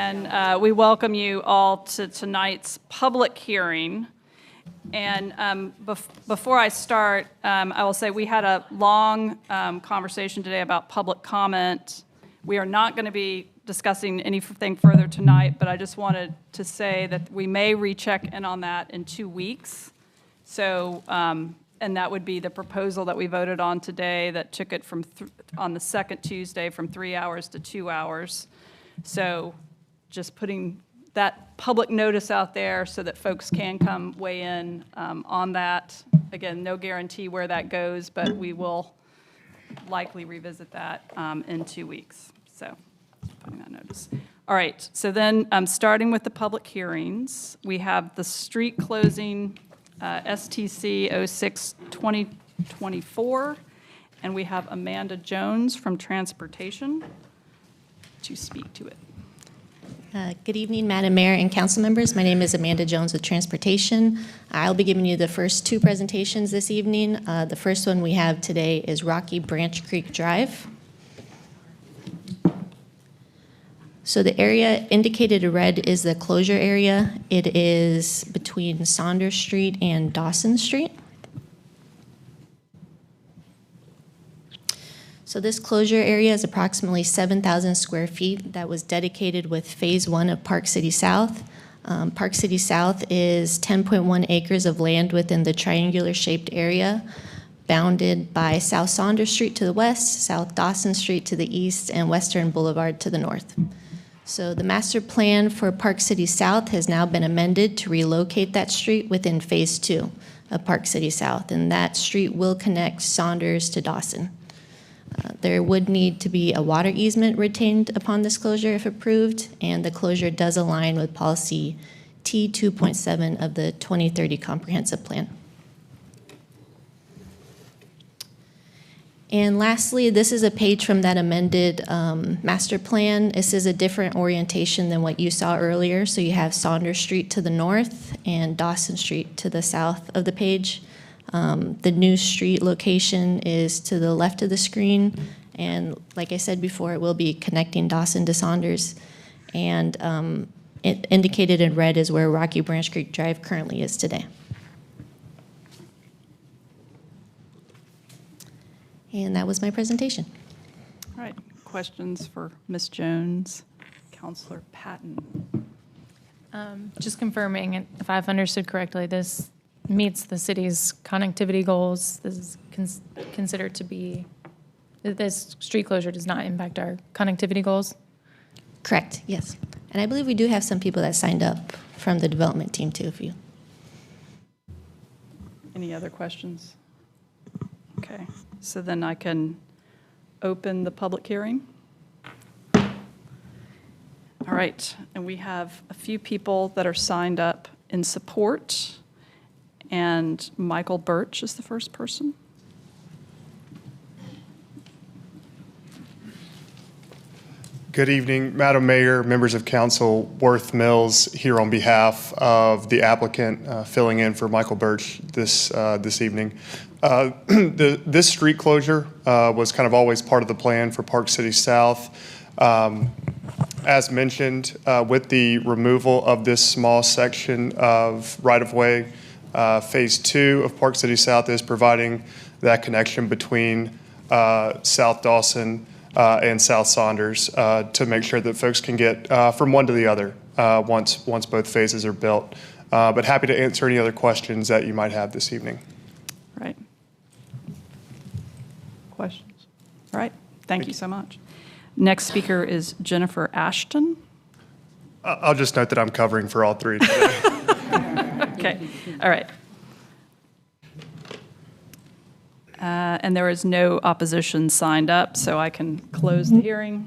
and we welcome you all to tonight's public hearing. And before I start, I will say we had a long conversation today about public comment. We are not going to be discussing anything further tonight, but I just wanted to say that we may recheck in on that in 2 weeks. So, and that would be the proposal that we voted on today that took it from, on the second Tuesday, from 3 hours to 2 hours. So just putting that public notice out there so that folks can come weigh in on that. Again, no guarantee where that goes, but we will likely revisit that in 2 weeks. So putting that notice. All right, so then starting with the public hearings, we have the street closing STC 06-2024, and we have Amanda Jones from Transportation to speak to it. Good evening, Madam Mayor and council members. My name is Amanda Jones with Transportation. I'll be giving you the first 2 presentations this evening. The first one we have today is Rocky Branch Creek Drive. So the area indicated in red is the closure area. It is between Saunders Street and Dawson Street. So this closure area is approximately 7,000 square feet that was dedicated with Phase 1 of Park City South. Park City South is 10.1 acres of land within the triangular-shaped area, bounded by South Saunders Street to the west, South Dawson Street to the east, and Western Boulevard to the north. So the master plan for Park City South has now been amended to relocate that street within Phase 2 of Park City South, and that street will connect Saunders to Dawson. There would need to be a water easement retained upon this closure if approved, and the closure does align with policy T2.7 of the 2030 Comprehensive Plan. And lastly, this is a page from that amended master plan. This is a different orientation than what you saw earlier. So you have Saunders Street to the north and Dawson Street to the south of the page. The new street location is to the left of the screen, and like I said before, it will be connecting Dawson to Saunders, and it indicated in red is where Rocky Branch Creek Drive currently is today. And that was my presentation. All right, questions for Ms. Jones? Councilor Patton. Just confirming, if I've understood correctly, this meets the city's connectivity goals. This is considered to be, this street closure does not impact our connectivity goals? Correct, yes. And I believe we do have some people that signed up from the development team too, if you. Any other questions? Okay, so then I can open the public hearing. All right, and we have a few people that are signed up in support. And Michael Birch is the first person. Good evening, Madam Mayor, members of council. Worth Mills here on behalf of the applicant, filling in for Michael Birch this evening. This street closure was kind of always part of the plan for Park City South. As mentioned, with the removal of this small section of right-of-way, Phase 2 of Park City South is providing that connection between South Dawson and South Saunders to make sure that folks can get from one to the other once both phases are built. But happy to answer any other questions that you might have this evening. Right. Questions? All right. Thank you so much. Next speaker is Jennifer Ashton. I'll just note that I'm covering for all three today. Okay, all right. And there is no opposition signed up, so I can close the hearing.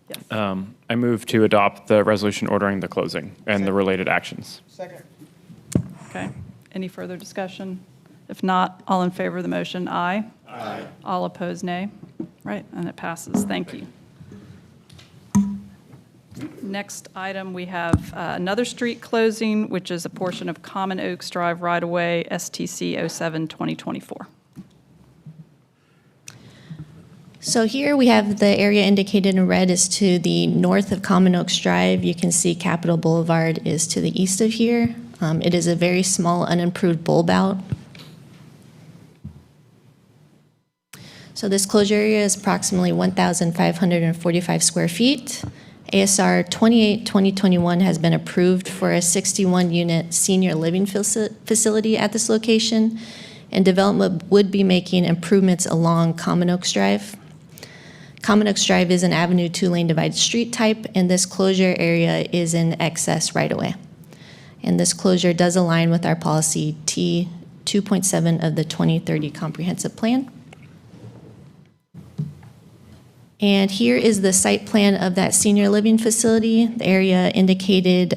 Yes. I move to adopt the resolution ordering the closing and the related actions. Second. Okay, any further discussion? If not, all in favor of the motion, aye. Aye. All opposed, nay. Right, and it passes. Thank you. Next item, we have another street closing, which is a portion of Common Oaks Drive right-of-way, STC 07-2024. So here we have the area indicated in red is to the north of Common Oaks Drive. You can see Capitol Boulevard is to the east of here. It is a very small unimproved bulb out. So this closure area is approximately 1,545 square feet. ASR 28-2021 has been approved for a 61-unit senior living facility at this location, and development would be making improvements along Common Oaks Drive. Common Oaks Drive is an Avenue 2-lane divided street type, and this closure area is in excess right-of-way. And this closure does align with our policy T 2.7 of the 2030 Comprehensive Plan. And here is the site plan of that senior living facility. The area indicated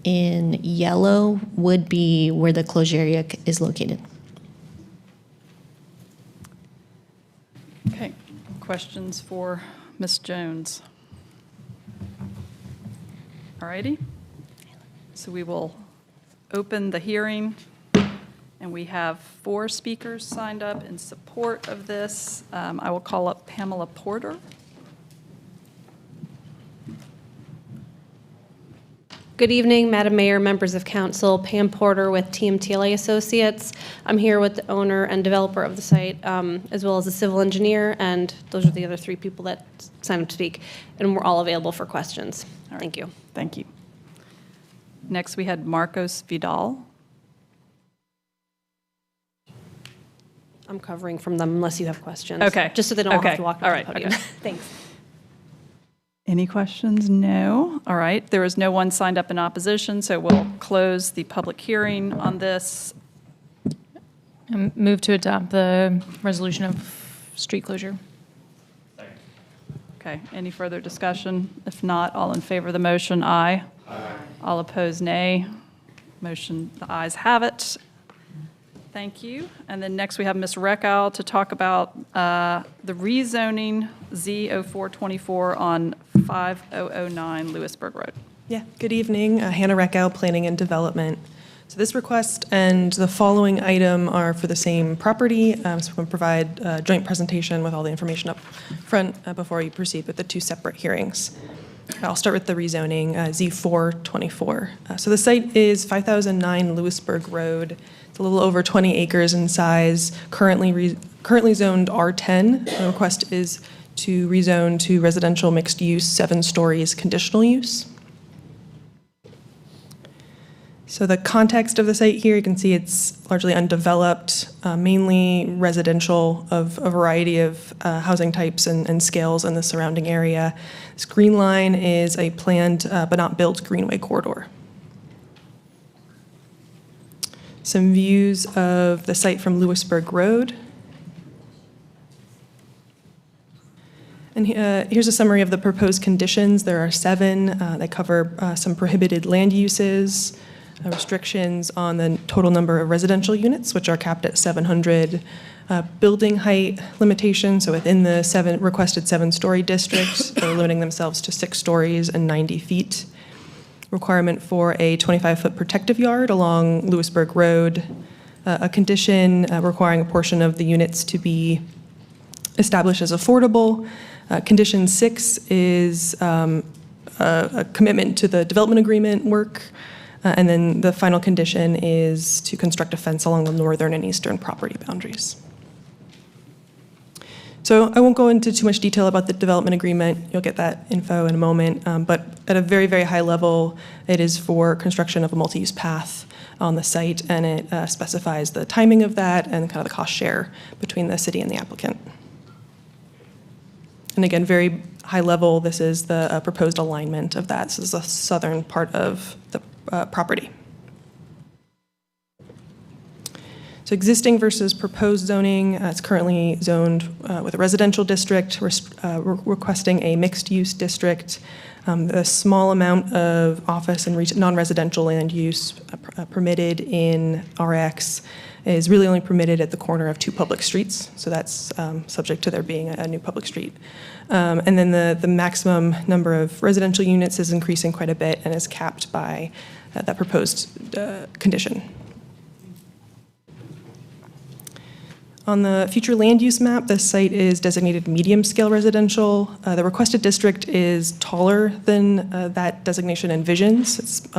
in yellow would be where the closure area is located. Okay, questions for Ms. Jones? All righty. So we will open the hearing, and we have 4 speakers signed up in support of this. I will call up Pamela Porter. Good evening, Madam Mayor, members of council. Pam Porter with TMTLA Associates. I'm here with the owner and developer of the site, as well as a civil engineer, and those are the other 3 people that signed up to speak, and we're all available for questions. All right. Thank you. Thank you. Next, we had Marcos Vidal. I'm covering from them unless you have questions. Okay. Just so they don't all have Okay. to walk up All to right. the podium. Okay. Thanks. Any questions? No. All right. There is no one signed up in opposition, so we'll close the public hearing on this. Move to adopt the resolution of street closure. Okay. Any further discussion? If not, all in favor of the motion, aye. Aye. All opposed, nay. Motion, the ayes have it. Thank you. And then next we have Ms. Reckow to talk about the rezoning Z0424 on 5009 Lewisburg Road. Yeah, good evening. Hannah Reckow, Planning and Development. So this request and the following item are for the same property. So we're going to provide a joint presentation with all the information up front before you proceed with the 2 separate hearings. I'll start with the rezoning, Z424. So the site is 5009 Lewisburg Road. It's a little over 20 acres in size, currently zoned R10. The request is to rezone to residential mixed use, 7 stories, conditional use. So the context of the site here, you can see it's largely undeveloped, mainly residential of a variety of housing types and scales in the surrounding area. This green line is a planned but not built greenway corridor. Some views of the site from Lewisburg Road. And here's a summary of the proposed conditions. There are 7. They cover some prohibited land uses, restrictions on the total number of residential units, which are capped at 700, building height limitations, so within the requested 7-story district, they're limiting themselves to 6 stories and 90 feet. Requirement for a 25-foot protective yard along Lewisburg Road, a condition requiring a portion of the units to be established as affordable. Condition 6 is a commitment to the development agreement work. And then the final condition is to construct a fence along the northern and eastern property boundaries. So I won't go into too much detail about the development agreement. You'll get that info in a moment. But at a very, very high level, it is for construction of a multi-use path on the site, and it specifies the timing of that and kind of the cost share between the city and the applicant. And again, very high level, this is the proposed alignment of that. This is the southern part of the property. So existing versus proposed zoning, it's currently zoned with a residential district, requesting a mixed-use district. The small amount of office and non-residential land use permitted in RX is really only permitted at the corner of 2 public streets, so that's subject to there being a new public street. And then the maximum number of residential units is increasing quite a bit and is capped by that proposed condition. On the future land use map, this site is designated medium-scale residential. The requested district is taller than that designation envisions.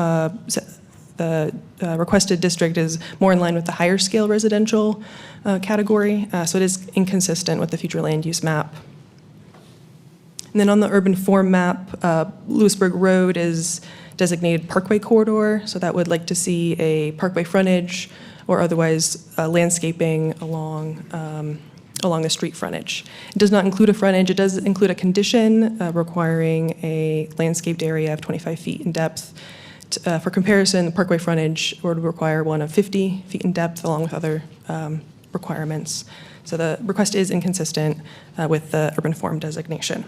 The requested district is more in line with the higher-scale residential category, so it is inconsistent with the future land use map. And then on the urban form map, Lewisburg Road is designated parkway corridor, so that would like to see a parkway frontage or otherwise landscaping along the street frontage. It does not include a frontage. It does include a condition requiring a landscaped area of 25 feet in depth. For comparison, the parkway frontage would require one of 50 feet in depth along with other requirements. So the request is inconsistent with the urban form designation.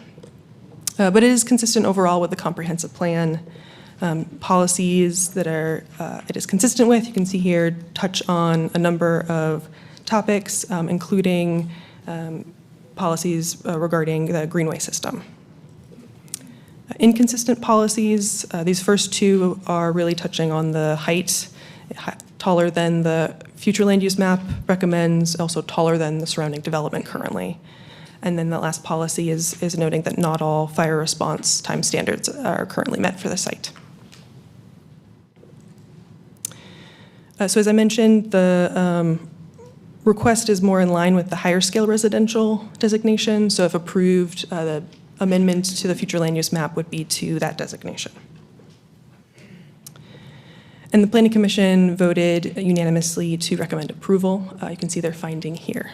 But it is consistent overall with the comprehensive plan. Policies that it is consistent with, you can see here, touch on a number of topics, including policies regarding the greenway system. Inconsistent policies, these first two are really touching on the height, taller than the future land use map recommends, also taller than the surrounding development currently. And then the last policy is noting that not all fire response time standards are currently met for the site. So as I mentioned, the request is more in line with the higher scale residential designation. So if approved, the amendment to the future land use map would be to that designation. And the Planning Commission voted unanimously to recommend approval. You can see their finding here.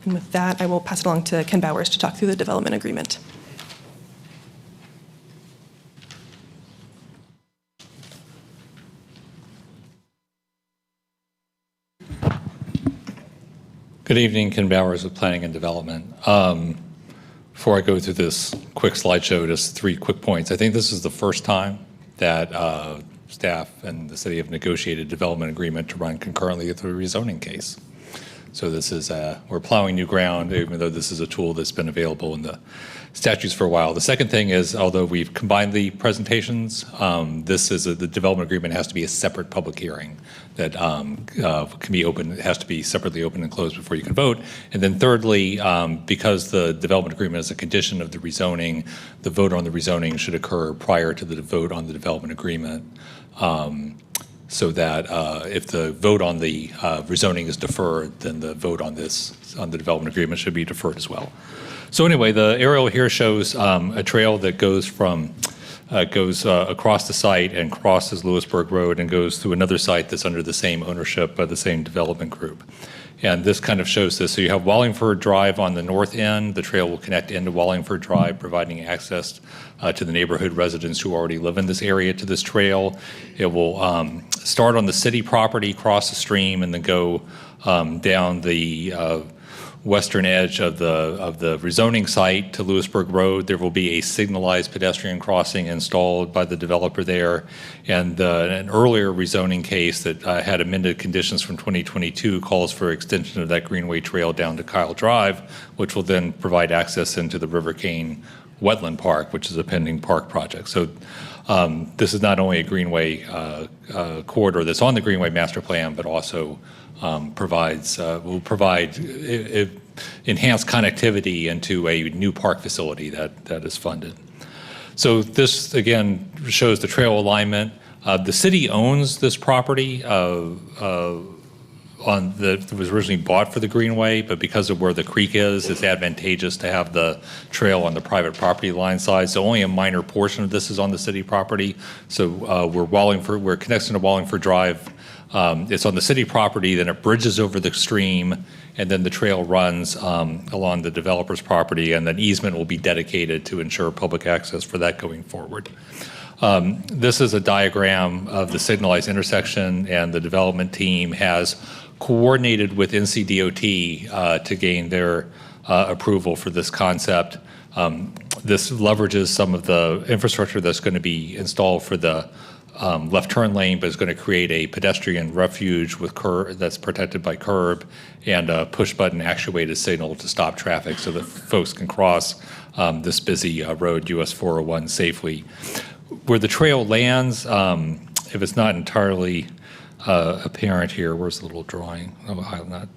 And with that, I will pass it along to Ken Bowers to talk through the development agreement. Good evening, Ken Bowers with Planning and Development. Before I go through this quick slideshow, just 3 quick points. I think this is the first time that staff and the city have negotiated a development agreement to run concurrently with the rezoning case. So this is, we're plowing new ground, even though this is a tool that's been available in the statutes for a while. The second thing is, although we've combined the presentations, the development agreement has to be a separate public hearing that can be open. It has to be separately open and closed before you can vote. And then thirdly, because the development agreement is a condition of the rezoning, the vote on the rezoning should occur prior to the vote on the development agreement. So that if the vote on the rezoning is deferred, then the vote on the development agreement should be deferred as well. So anyway, the aerial here shows a trail that goes across the site and crosses Lewisburg Road and goes through another site that's under the same ownership by the same development group. And this kind of shows this. So you have Wallingford Drive on the north end. The trail will connect into Wallingford Drive, providing access to the neighborhood residents who already live in this area to this trail. It will start on the city property, cross the stream, and then go down the western edge of the rezoning site to Lewisburg Road. There will be a signalized pedestrian crossing installed by the developer there. And an earlier rezoning case that had amended conditions from 2022 calls for extension of that Greenway Trail down to Kyle Drive, which will then provide access into the River Cane Wetland Park, which is a pending park project. So this is not only a Greenway corridor that's on the Greenway Master Plan, but also will provide enhanced connectivity into a new park facility that is funded. So this, again, shows the trail alignment. The city owns this property that was originally bought for the Greenway, but because of where the creek is, it's advantageous to have the trail on the private property line side. So only a minor portion of this is on the city property. So we're connecting to Wallingford Drive. It's on the city property, then it bridges over the stream, and then the trail runs along the developer's property, and then easement will be dedicated to ensure public access for that going forward. This is a diagram of the signalized intersection, and the development team has coordinated with NCDOT to gain their approval for this concept. This leverages some of the infrastructure that's going to be installed for the left turn lane, but is going to create a pedestrian refuge with that's protected by curb and a push button actuated signal to stop traffic so that folks can cross this busy road, US 401, safely. Where the trail lands, if it's not entirely apparent here. Where's the little drawing? Oh, I'm not.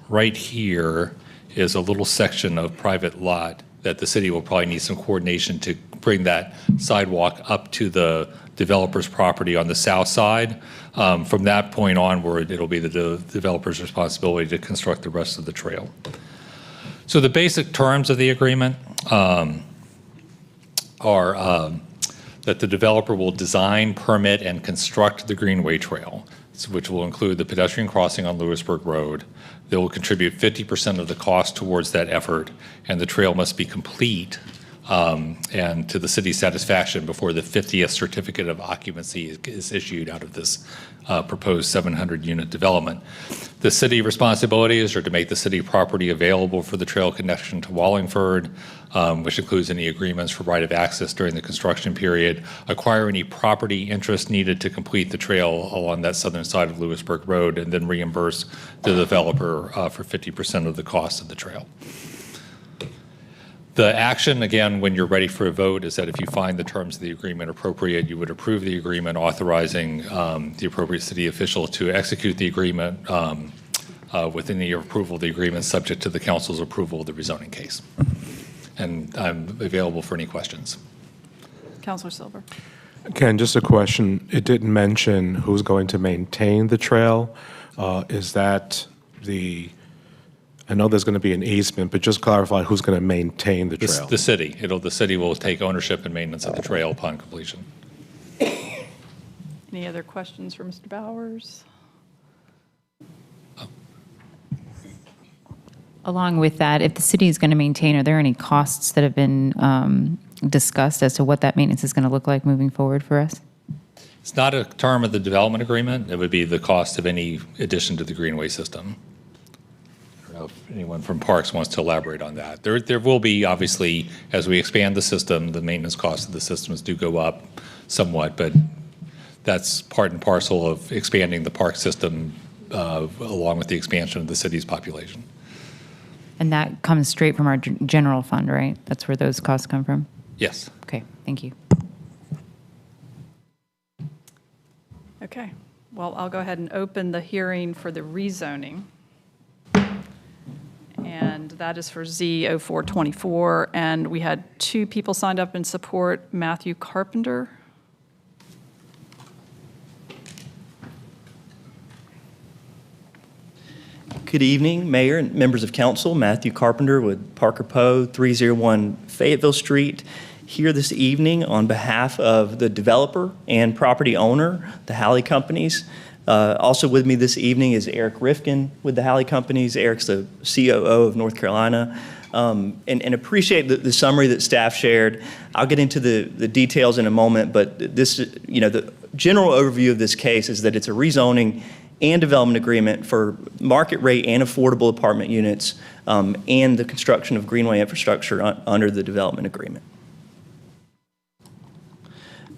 Right here is a little section of private lot that the city will probably need some coordination to bring that sidewalk up to the developer's property on the south side. From that point onward, it'll be the developer's responsibility to construct the rest of the trail. So the basic terms of the agreement are that the developer will design, permit, and construct the Greenway Trail, which will include the pedestrian crossing on Lewisburg Road. They will contribute 50% of the cost towards that effort, and the trail must be complete and to the city's satisfaction before the 50th certificate of occupancy is issued out of this proposed 700-unit development. The city responsibilities are to make the city property available for the trail connection to Wallingford, which includes any agreements for right of access during the construction period, acquire any property interest needed to complete the trail along that southern side of Lewisburg Road, and then reimburse the developer for 50% of the cost of the trail. The action, again, when you're ready for a vote, is that if you find the terms of the agreement appropriate, you would approve the agreement authorizing the appropriate city official to execute the agreement within the approval of the agreement, subject to the council's approval of the rezoning case. And I'm available for any questions. Counselor Silver. Ken, just a question. It didn't mention who's going to maintain the trail. Is that I know there's going to be an easement, but just clarify who's going to maintain the trail. The city. The city will take ownership and maintenance of the trail upon completion. Any other questions for Mr. Bowers? Along with that, if the city is going to maintain, are there any costs that have been discussed as to what that maintenance is going to look like moving forward for us? It's not a term of the development agreement. It would be the cost of any addition to the Greenway system. I don't know if anyone from Parks wants to elaborate on that. There will be, obviously, as we expand the system, the maintenance costs of the systems do go up somewhat, but that's part and parcel of expanding the park system along with the expansion of the city's population. And that comes straight from our general fund, right? That's where those costs come from? Yes. Okay, thank you. Okay, well, I'll go ahead and open the hearing for the rezoning. And that is for Z0424, and we had 2 people signed up in support, Matthew Carpenter. Good evening, Mayor and members of council. Matthew Carpenter with Parker Poe, 301 Fayetteville Street, here this evening on behalf of the developer and property owner, the Halley Companies. Also with me this evening is Eric Rifkin with the Halley Companies. Eric's the COO of North Carolina. And appreciate the summary that staff shared. I'll get into the details in a moment, but this, the general overview of this case is that it's a rezoning and development agreement for market rate and affordable apartment units and the construction of greenway infrastructure under the development agreement.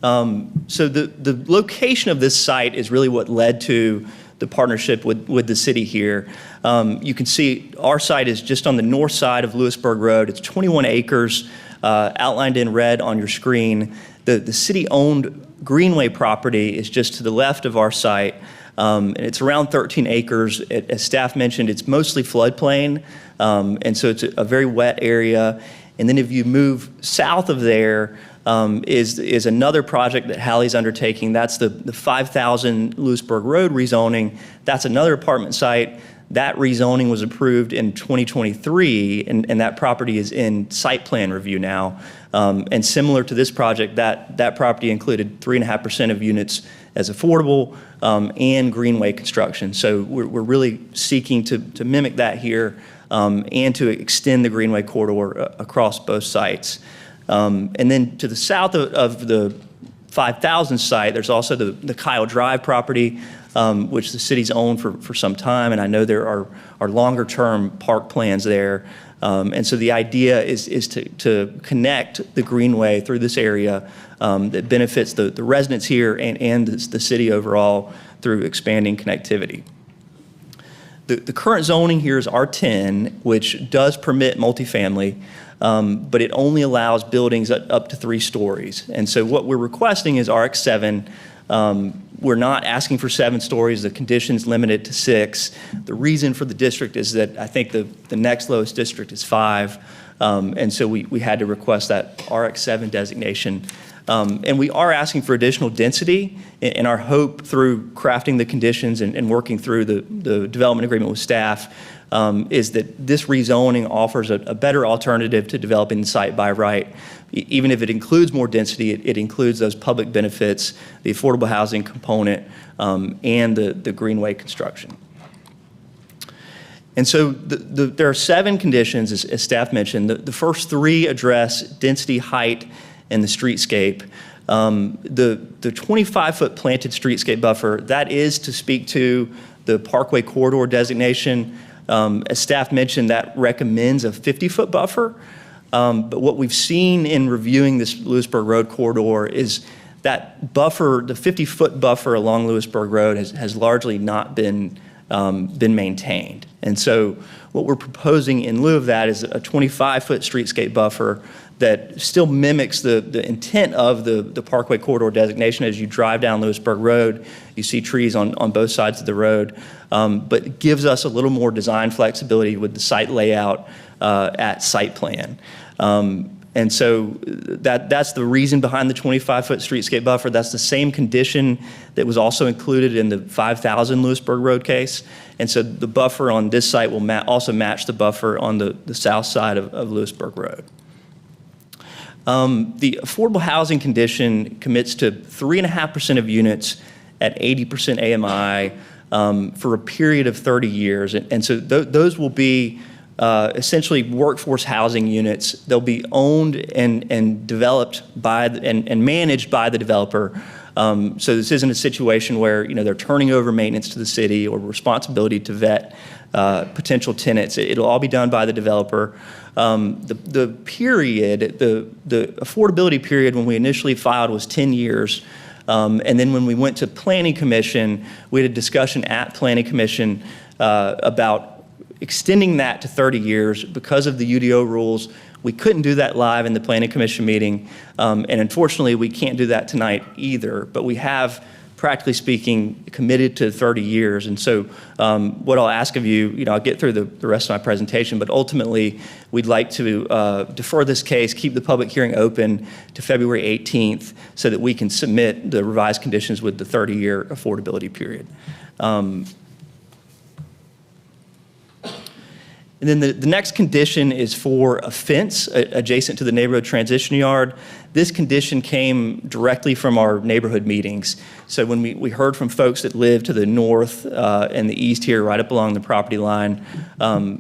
So the location of this site is really what led to the partnership with the city here. You can see our site is just on the north side of Lewisburg Road. It's 21 acres outlined in red on your screen. The city-owned Greenway property is just to the left of our site. And it's around 13 acres. As staff mentioned, it's mostly floodplain, and so it's a very wet area. And then if you move south of there is another project that Halley's undertaking. That's the 5,000 Lewisburg Road rezoning. That's another apartment site. That rezoning was approved in 2023, and that property is in site plan review now. And similar to this project, that property included 3.5% of units as affordable and greenway construction. So we're really seeking to mimic that here and to extend the greenway corridor across both sites. And then to the south of the 5,000 site, there's also the Kyle Drive property, which the city's owned for some time, and I know there are longer-term park plans there. And so the idea is to connect the greenway through this area that benefits the residents here and the city overall through expanding connectivity. The current zoning here is R10, which does permit multifamily, but it only allows buildings up to 3 stories. And so what we're requesting is RX7, We're not asking for 7 stories. The condition's limited to 6. The reason for the district is that I think the next lowest district is 5. And so we had to request that RX7 designation. And we are asking for additional density, and our hope through crafting the conditions and working through the development agreement with staff is that this rezoning offers a better alternative to developing the site by right. Even if it includes more density, it includes those public benefits, the affordable housing component, and the greenway construction. And so there are 7 conditions, as staff mentioned. The first 3 address density, height, and the streetscape. The 25-foot planted streetscape buffer, that is to speak to the Parkway corridor designation. As staff mentioned, that recommends a 50-foot buffer. But what we've seen in reviewing this Lewisburg Road corridor is that buffer, the 50-foot buffer along Lewisburg Road has largely not been maintained. And so what we're proposing in lieu of that is a 25-foot streetscape buffer that still mimics the intent of the Parkway corridor designation. As you drive down Lewisburg Road, you see trees on both sides of the road, but gives us a little more design flexibility with the site layout at site plan. And so that's the reason behind the 25-foot streetscape buffer. That's the same condition that was also included in the 5,000 Lewisburg Road case. And so the buffer on this site will also match the buffer on the south side of Lewisburg Road. The affordable housing condition commits to 3.5% of units at 80% AMI for a period of 30 years. And so those will be essentially workforce housing units. They'll be owned and developed by and managed by the developer. So this isn't a situation where they're turning over maintenance to the city or responsibility to vet potential tenants. It'll all be done by the developer. The period, the affordability period when we initially filed was 10 years. And then when we went to Planning Commission, we had a discussion at Planning Commission about extending that to 30 years because of the UDO rules. We couldn't do that live in the Planning Commission meeting, and unfortunately we can't do that tonight either, but we have, practically speaking, committed to 30 years. And so what I'll ask of you, I'll get through the rest of my presentation, but ultimately we'd like to defer this case, keep the public hearing open to February 18th so that we can submit the revised conditions with the 30-year affordability period. And then the next condition is for a fence adjacent to the neighborhood transition yard. This condition came directly from our neighborhood meetings. So when we heard from folks that live to the north and the east here, right up along the property line,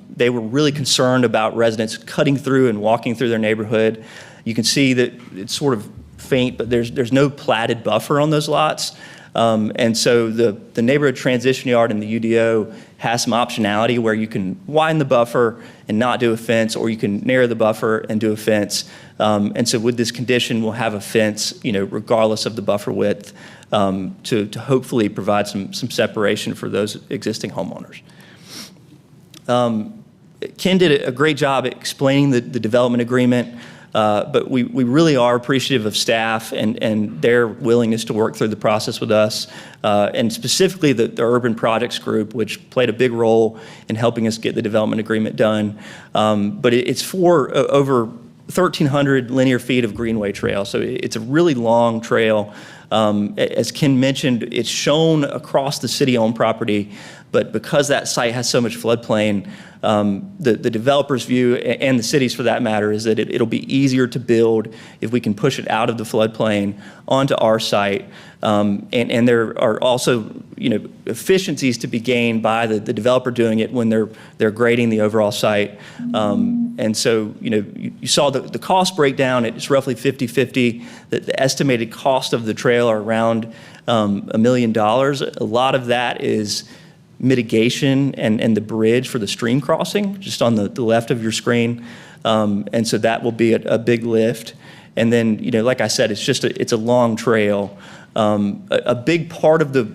they were really concerned about residents cutting through and walking through their neighborhood. You can see that it's sort of faint, but there's no platted buffer on those lots. And so the neighborhood transition yard and the UDO has some optionality where you can widen the buffer and not do a fence, or you can narrow the buffer and do a fence. And so with this condition, we'll have a fence, regardless of the buffer width, to hopefully provide some separation for those existing homeowners. Ken did a great job at explaining the development agreement. But we really are appreciative of staff and their willingness to work through the process with us, and specifically the Urban Projects Group, which played a big role in helping us get the development agreement done. But it's for over 1,300 linear feet of greenway trail, so it's a really long trail. As Ken mentioned, it's shown across the city-owned property, but because that site has so much floodplain, the developer's view, and the city's for that matter, is that it'll be easier to build if we can push it out of the floodplain onto our site. And there are also efficiencies to be gained by the developer doing it when they're grading the overall site. And so you saw the cost breakdown. It's roughly 50-50. The estimated cost of the trail are around $1 million. A lot of that is mitigation and the bridge for the stream crossing, just on the left of your screen. And so that will be a big lift. And then, like I said, it's a long trail. A big part of the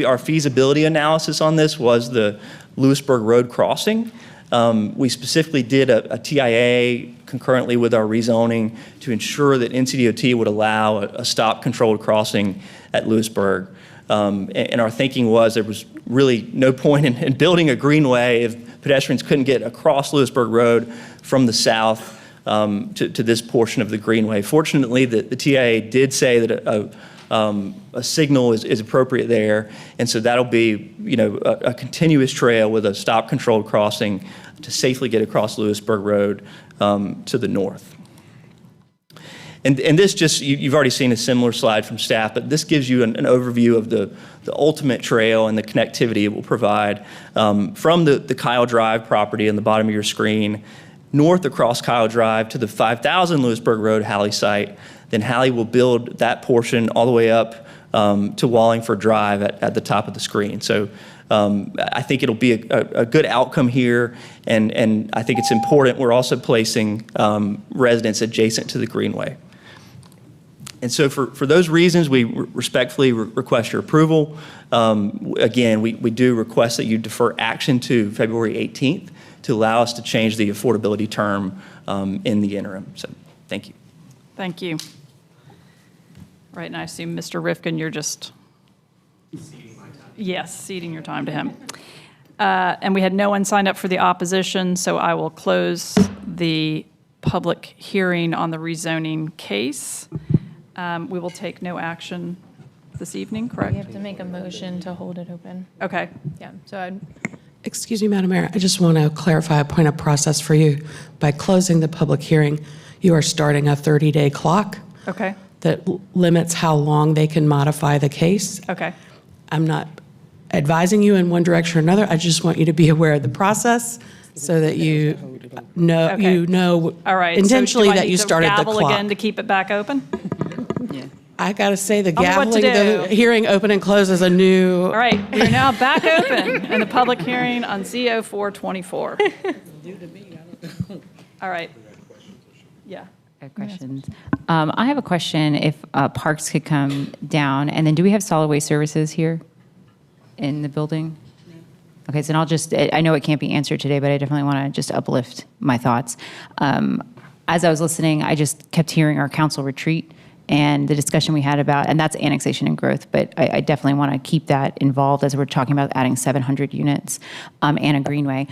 our feasibility analysis on this was the Lewisburg Road crossing. We specifically did a TIA concurrently with our rezoning to ensure that NCDOT would allow a stop-controlled crossing at Lewisburg. And our thinking was there was really no point in building a greenway if pedestrians couldn't get across Lewisburg Road from the south to this portion of the greenway. Fortunately, the TIA did say that a signal is appropriate there, and so that'll be, a continuous trail with a stop-controlled crossing to safely get across Lewisburg Road to the north. And this just, you've already seen a similar slide from staff, but this gives you an overview of the ultimate trail and the connectivity it will provide from the Kyle Drive property in the bottom of your screen, north across Kyle Drive to the 5000 Lewisburg Road Halley site. Then Halley will build that portion all the way up to Wallingford Drive at the top of the screen. So I think it'll be a good outcome here, and I think it's important we're also placing residents adjacent to the greenway. And so for those reasons, we respectfully request your approval. Again, we do request that you defer action to February 18th to allow us to change the affordability term in the interim. So thank you. Thank you. Right, and I assume, Mr. Rifkin, you're just... Yes, ceding your time to him. And we had no one signed up for the opposition, so I will close the public hearing on the rezoning case. We will take no action this evening, correct? We have to make a motion to hold it open. Okay. Yeah, so I'd Excuse me, Madam Mayor, I just want to clarify a point of process for you. By closing the public hearing, you are starting a 30-day clock Okay. that limits how long they can modify the case. Okay. I'm not advising you in one direction or another. I just want you to be aware of the process so that you know, Okay. All right. intentionally so do I that need you to started the gavel clock. again to keep it back open? I got to say, the Tell me what to gaveling, the do. hearing open and close is a new. All right, we are now back open in the public hearing on CO 424. All right. Yeah. I have questions. I have a question. If Parks could come down, and then do we have solid waste services here in the building? Okay, so I'll just, I know it can't be answered today, but I definitely want to just uplift my thoughts. As I was listening, I just kept hearing our council retreat and the discussion we had about, and that's annexation and growth, but I definitely want to keep that involved as we're talking about adding 700 units and a greenway.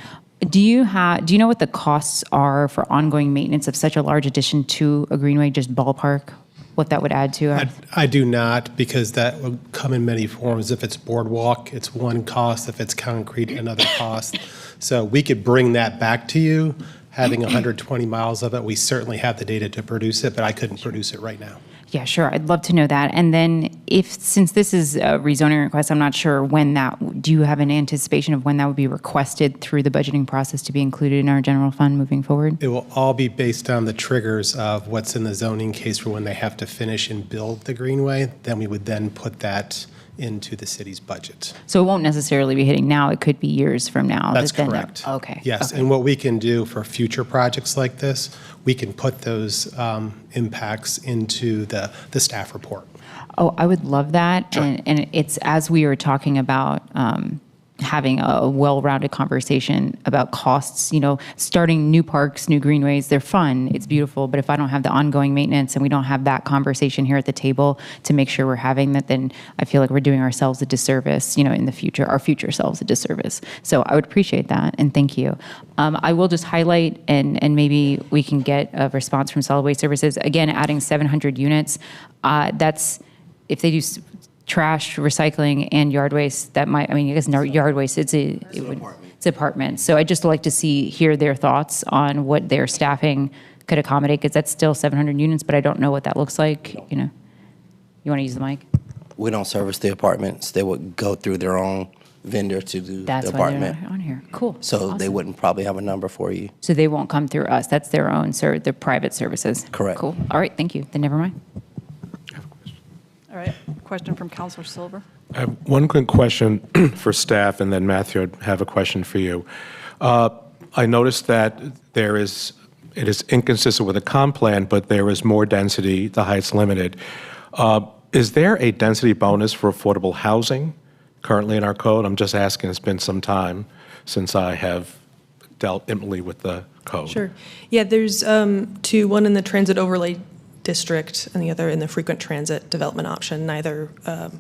Do you know what the costs are for ongoing maintenance of such a large addition to a greenway, just ballpark, what that would add to? I do not, because that will come in many forms. If it's boardwalk, it's one cost. If it's concrete, another cost. So we could bring that back to you. Having 120 miles of it, we certainly have the data to produce it, but I couldn't produce it right now. Yeah, sure. I'd love to know that. And then since this is a rezoning request, I'm not sure when do you have an anticipation of when that would be requested through the budgeting process to be included in our general fund moving forward? It will all be based on the triggers of what's in the zoning case for when they have to finish and build the greenway. Then we would then put that into the city's budget. So it won't necessarily be hitting now. It could be years from now. That's correct. Okay. Yes, Okay. and what we can do for future projects like this, we can put those impacts into the staff report. Oh, I would love that. Sure. And it's as we were talking about having a well-rounded conversation about costs, starting new parks, new greenways, they're fun, it's beautiful, but if I don't have the ongoing maintenance and we don't have that conversation here at the table to make sure we're having that, then I feel like we're doing ourselves a disservice, in the future, our future selves a disservice. So I would appreciate that, and thank you. I will just highlight, and maybe we can get a response from Solid Waste Services. Again, adding 700 units, that's, if they do trash, recycling, and yard waste, that might, I guess yard waste, it's apartments. So I'd just like to hear their thoughts on what their staffing could accommodate, because that's still 700 units, but I don't know what that looks like, You want to use the mic? We don't service the apartments. They would go through their own vendor to do That's the why they're apartment. not on here. Cool. So they Awesome. wouldn't probably have a number for you. So they won't come through us. That's their own, their private services. Correct. Cool. All right, thank you. Then never mind. All right. Question from Councilor Silver. I have one quick question for staff, and then Matthew, I have a question for you. I noticed that it is inconsistent with the comp plan, but there is more density, the height's limited. Is there a density bonus for affordable housing currently in our code? I'm just asking, it's been some time since I have dealt intimately with the code. Sure. Yeah, there's two, one in the transit overlay district and the other in the frequent transit development option. Neither are an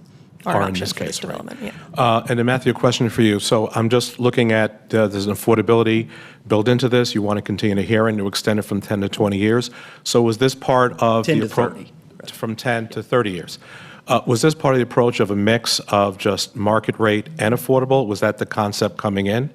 in option this for this case, right. development. Yeah. And then Matthew, a question for you. So I'm just looking at, there's an affordability built into this. You want to continue a hearing to extend it from 10 to 20 years. So was this part of 10 the to approach? 30. From 10 to 30 years. Was this part of the approach of a mix of just market rate and affordable? Was that the concept coming in?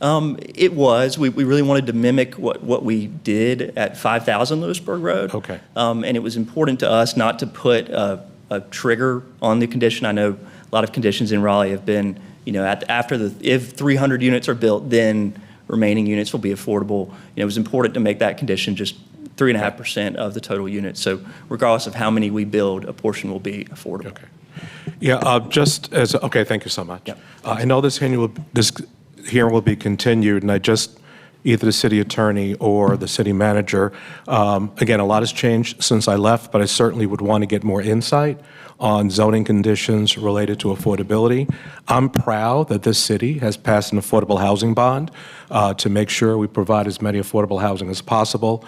It was. We really wanted to mimic what we did at 5,000 Lewisburg Road. Okay. And it was important to us not to put a trigger on the condition. I know a lot of conditions in Raleigh have been, if 300 units are built, then remaining units will be affordable. It was important to make that condition just 3.5% of the total units. So regardless of how many we build, a portion will be affordable. Okay. Yeah, okay, thank you so much. Yep. I know this hearing will be continued, and either the city attorney or the city manager, again, a lot has changed since I left, but I certainly would want to get more insight on zoning conditions related to affordability. I'm proud that this city has passed an affordable housing bond to make sure we provide as many affordable housing as possible.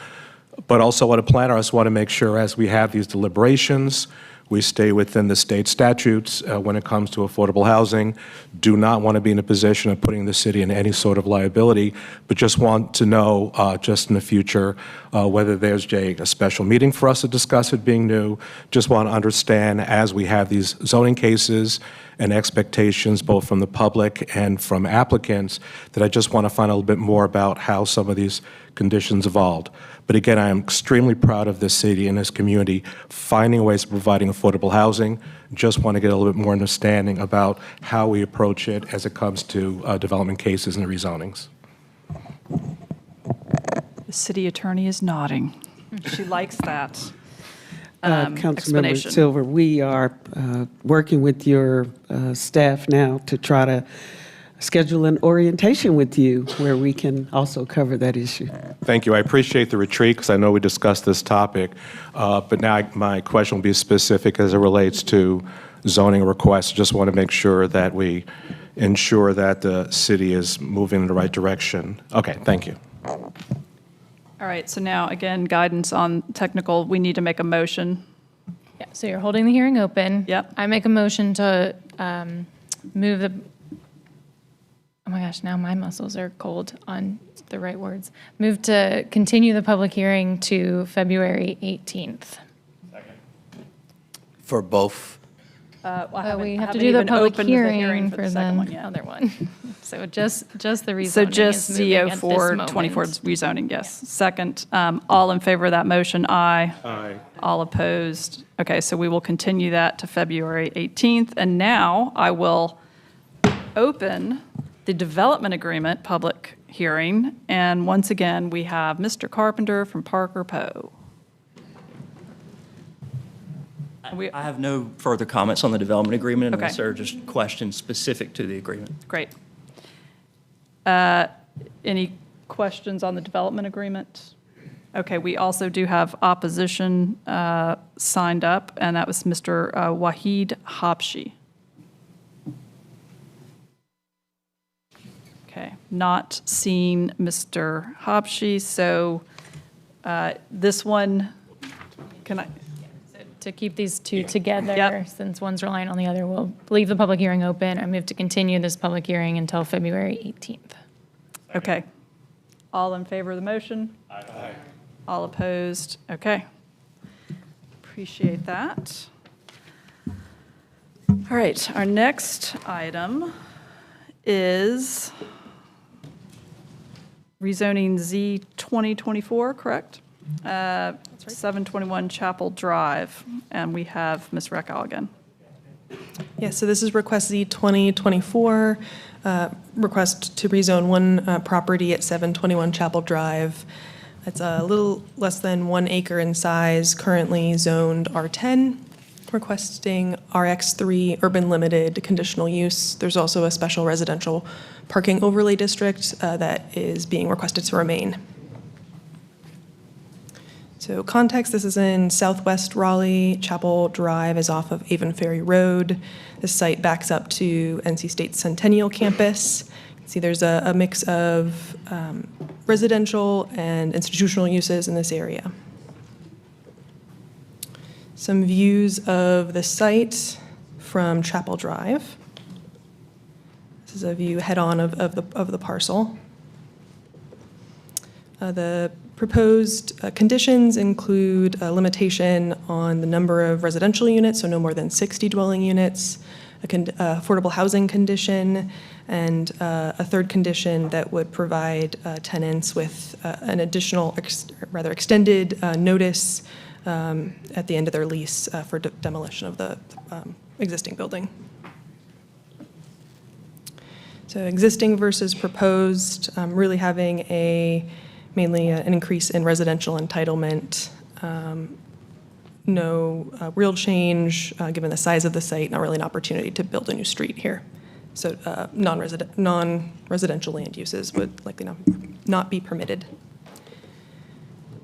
But also, as a planner, I just want to make sure as we have these deliberations, we stay within the state statutes when it comes to affordable housing. Do not want to be in a position of putting the city in any sort of liability, but just want to know, just in the future, whether there's a special meeting for us to discuss it being new. Just want to understand as we have these zoning cases and expectations both from the public and from applicants, that I just want to find a little bit more about how some of these conditions evolved. But again, I am extremely proud of this city and this community finding ways of providing affordable housing. Just want to get a little bit more understanding about how we approach it as it comes to development cases and rezonings. The city attorney is nodding. She likes that Councilmember explanation. Silver, we are working with your staff now to try to schedule an orientation with you where we can also cover that issue. Thank you. I appreciate the retreat because I know we discussed this topic, but now my question will be specific as it relates to zoning requests. Just want to make sure that we ensure that the city is moving in the right direction. Okay, thank you. All right, so now, again, guidance on technical, we need to make a motion. Yeah, so you're holding the hearing open. Yep. I make a motion to move the, oh my gosh, now my muscles are cold on the right words. Move to continue the public hearing to February 18th. For both. We have to do the public hearing for the other one. So just the rezoning So just is moving at this CO4 moment. 24 rezoning, yes. Second, all in favor of that motion, aye. Aye. All opposed? Okay, so we will continue that to February 18th. And now I will open the development agreement public hearing. And once again, we have Mr. Carpenter from Parker Poe. I have no further comments on the development agreement unless Okay. there are just questions specific to the agreement. Great. Any questions on the development agreement? Okay, we also do have opposition signed up, and that was Mr. Wahid Habshi. Okay, not seeing Mr. Habshi, so this one, can I? To keep these two together, Yep. since one's relying on the other, we'll leave the public hearing open. I move to continue this public hearing until February 18th. Okay. All in favor of the motion? Aye. All opposed? Okay. Appreciate that. All right, our next item is rezoning Z 2024, correct? 721 Chapel Drive, and we have Ms. Reckow again. Yeah, so this is request Z 2024, request to rezone one property at 721 Chapel Drive. It's a little less than 1 acre in size, currently zoned R10, requesting RX3 urban limited conditional use. There's also a special residential parking overlay district that is being requested to remain. So context, this is in southwest Raleigh. Chapel Drive is off of Avon Ferry Road. This site backs up to NC State Centennial Campus. You can See, there's a mix of residential and institutional uses in this area. Some views of the site from Chapel Drive. This is a view head-on of the parcel. The proposed conditions include a limitation on the number of residential units, so no more than 60 dwelling units, affordable housing condition, and a third condition that would provide tenants with an additional, rather extended notice at the end of their lease for demolition of the existing building. So existing versus proposed, really having mainly an increase in residential entitlement, no real change given the size of the site, not really an opportunity to build a new street here. So non-residential land uses would likely not be permitted.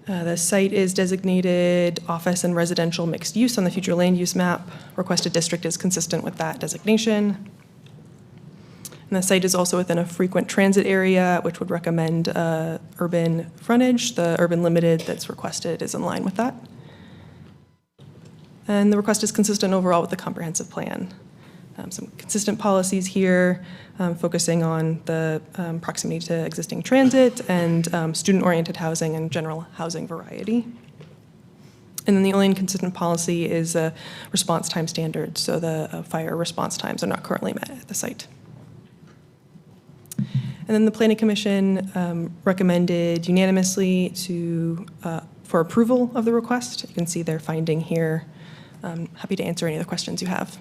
The site is designated office and residential mixed use on the future land use map. Requested district is consistent with that designation. And the site is also within a frequent transit area, which would recommend urban frontage. The urban limited that's requested is in line with that. And the request is consistent overall with the comprehensive plan. Some consistent policies here, focusing on the proximity to existing transit and student-oriented housing and general housing variety. And then the only inconsistent policy is response time standards. So the fire response times are not currently met at the site. And then the Planning Commission recommended unanimously for approval of the request. You can see their finding here. Happy to answer any of the questions you have.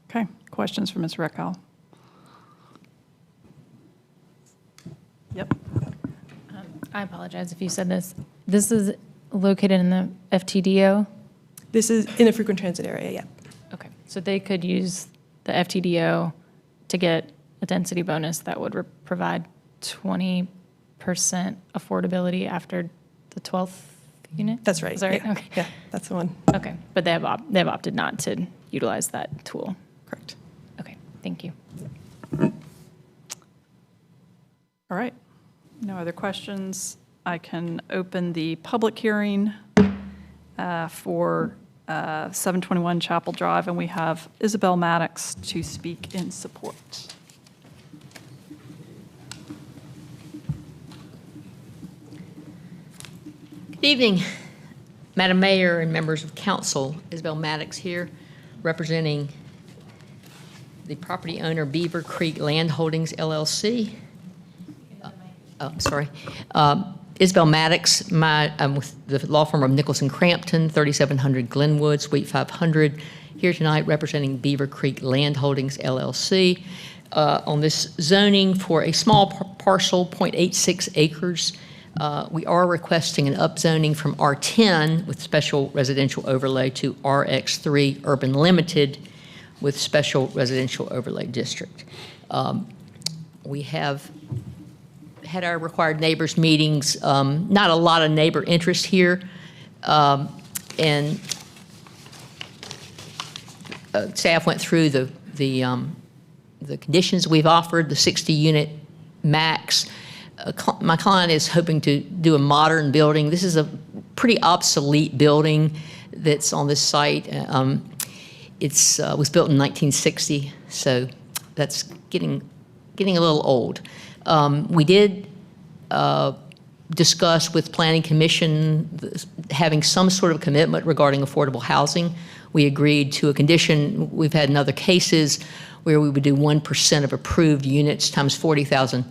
Okay, questions for Ms. Reckow? Yep. I apologize if you said this. This is located in the FTDO? This is in a frequent transit area, yeah. Okay, so they could use the FTDO to get a density bonus that would provide 20% affordability after the 12th unit? That's right. Is that right? Yeah. Okay. Yeah, that's the one. Okay, but they have opted not to utilize that tool. Correct. Okay, thank you. All right. No other questions. I can open the public hearing for 721 Chapel Drive, and we have Isabel Maddox to speak in support. Good evening, Madam Mayor and members of council. Isabel Maddox here, representing the property owner Beaver Creek Land Holdings, LLC. Isabel Maddox, I'm with the law firm of Nicholson Crampton, 3700 Glenwood, Suite 500, here tonight representing Beaver Creek Land Holdings, LLC, on this zoning for a small parcel, 0.86 acres. We are requesting an upzoning from R10 with special residential overlay to RX3 Urban Limited with special residential overlay district. We have had our required neighbors meetings, not a lot of neighbor interest here, and staff went through the conditions we've offered, the 60-unit max. My client is hoping to do a modern building. This is a pretty obsolete building that's on this site. It was built in 1960, so that's getting a little old. We did discuss with Planning Commission having some sort of commitment regarding affordable housing. We agreed to a condition. We've had in other cases where we would do 1% of approved units times $40,000.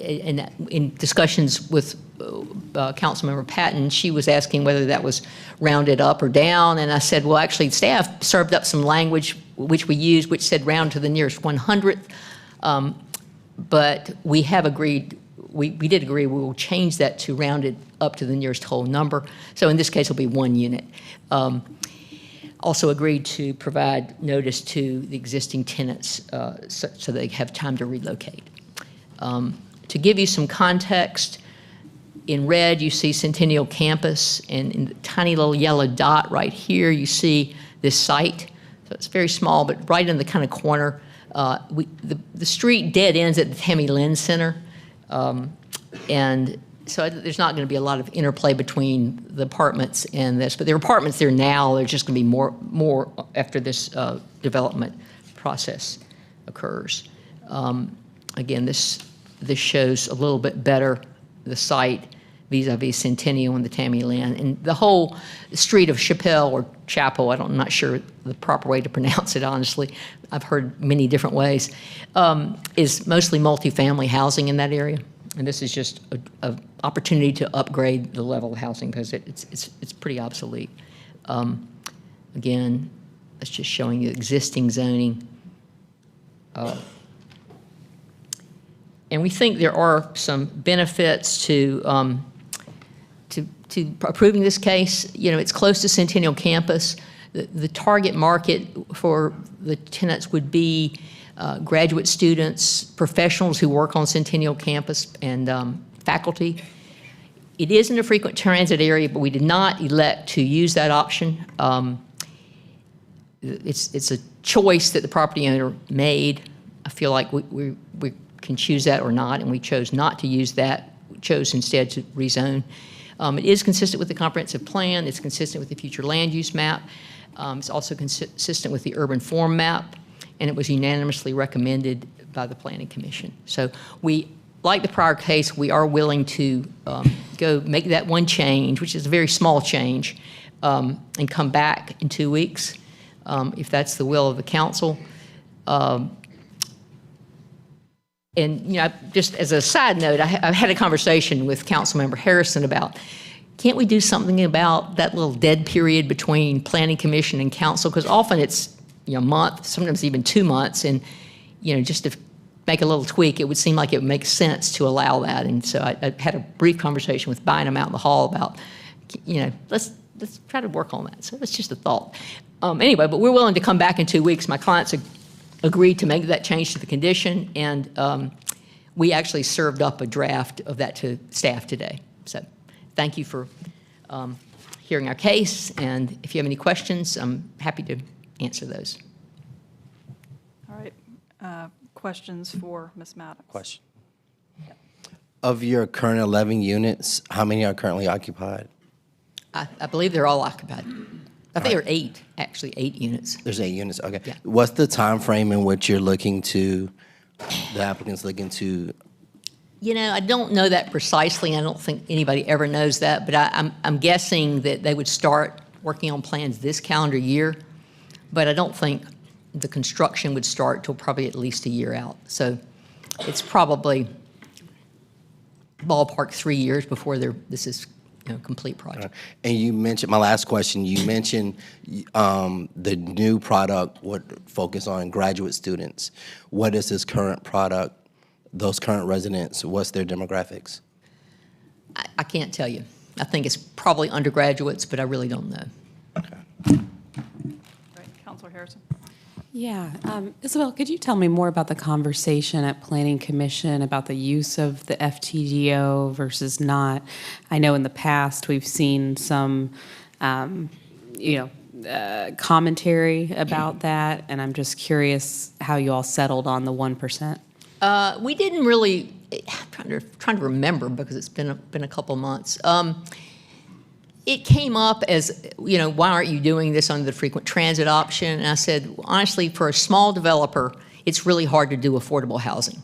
In discussions with Councilmember Patton, she was asking whether that was rounded up or down, and I said, well, actually, staff served up some language which we used, which said round to the nearest 100th, but we have agreed, we did agree we will change that to rounded up to the nearest whole number. So in this case, it'll be 1 unit. Also agreed to provide notice to the existing tenants so they have time to relocate. To give you some context, in red you see Centennial Campus, and in the tiny little yellow dot right here you see this site. So it's very small, but right in the kind of corner The street dead ends at the Tammy Lynn Center, and so there's not going to be a lot of interplay between the apartments and this. But there are apartments there now. There's just going to be more after this development process occurs. Again, this shows a little bit better the site vis-a-vis Centennial and the Tammy Lynn. And the whole street of Chappelle or Chapel, I'm not sure the proper way to pronounce it, honestly. I've heard many different ways, is mostly multifamily housing in that area. And this is just an opportunity to upgrade the level of housing because it's pretty obsolete. Again, that's just showing you existing zoning. And we think there are some benefits to approving this case. You know, it's close to Centennial Campus. The target market for the tenants would be graduate students, professionals who work on Centennial Campus, and faculty. It is in a frequent transit area, but we did not elect to use that option. It's a choice that the property owner made. I feel like we can choose that or not, and we chose not to use that. We chose instead to rezone. It is consistent with the comprehensive plan. It's consistent with the future land use map. It's also consistent with the urban form map, and it was unanimously recommended by the Planning Commission. So we, like the prior case, we are willing to go make that one change, which is a very small change, and come back in 2 weeks, if that's the will of the council. And, you know, just as a side note, I've had a conversation with Councilmember Harrison about, can't we do something about that little dead period between Planning Commission and Council? Because often it's, you know, a month, sometimes even 2 months. And, you know, just to make a little tweak, it would seem like it would make sense to allow that. And so I had a brief conversation with Bynum out in the hall about, you know, let's try to work on that. So that's just a thought. Anyway, but we're willing to come back in 2 weeks. My clients agreed to make that change to the condition, and we actually served up a draft of that to staff today. So thank you for hearing our case, and if you have any questions, I'm happy to answer those. All right. Questions for Ms. Maddox? Question. Of your current 11 units, how many are currently occupied? I believe they're all occupied. I think there are 8, actually 8 units. There's 8 units, okay. Yeah. What's the time frame in which the applicant's looking to? You know, I don't know that precisely. I don't think anybody ever knows that, but I'm guessing that they would start working on plans this calendar year, but I don't think the construction would start till probably at least a year out. So it's probably ballpark 3 years before this is, you know, complete project. And you mentioned, my last question, you mentioned the new product would focus on graduate students. What is this current product, those current residents, what's their demographics? I can't tell you. I think it's probably undergraduates, but I really don't know. Okay. Right, Councilor Harrison. Yeah, Isabel, could you tell me more about the conversation at Planning Commission about the use of the FTGO versus not? I know in the past we've seen some, commentary about that, and I'm just curious how you all settled on the 1%. We didn't really. I'm trying to remember because it's been a couple months. It came up as, you know, why aren't you doing this under the frequent transit option? And I said, honestly, for a small developer, it's really hard to do affordable housing.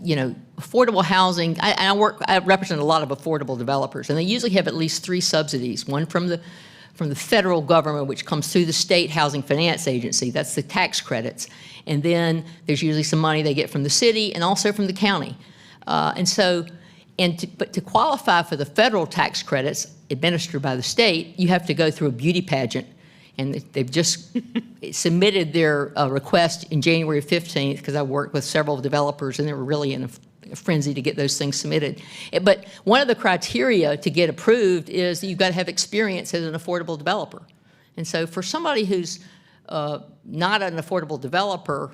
You know, affordable housing, I represent a lot of affordable developers, and they usually have at least 3 subsidies. One from the federal government, which comes through the state housing finance agency, that's the tax credits. And then there's usually some money they get from the city and also from the county. But to qualify for the federal tax credits administered by the state, you have to go through a beauty pageant. And they've just submitted their request in January 15th, because I worked with several developers and they were really in a frenzy to get those things submitted. But one of the criteria to get approved is that you've got to have experience as an affordable developer. And so for somebody who's not an affordable developer,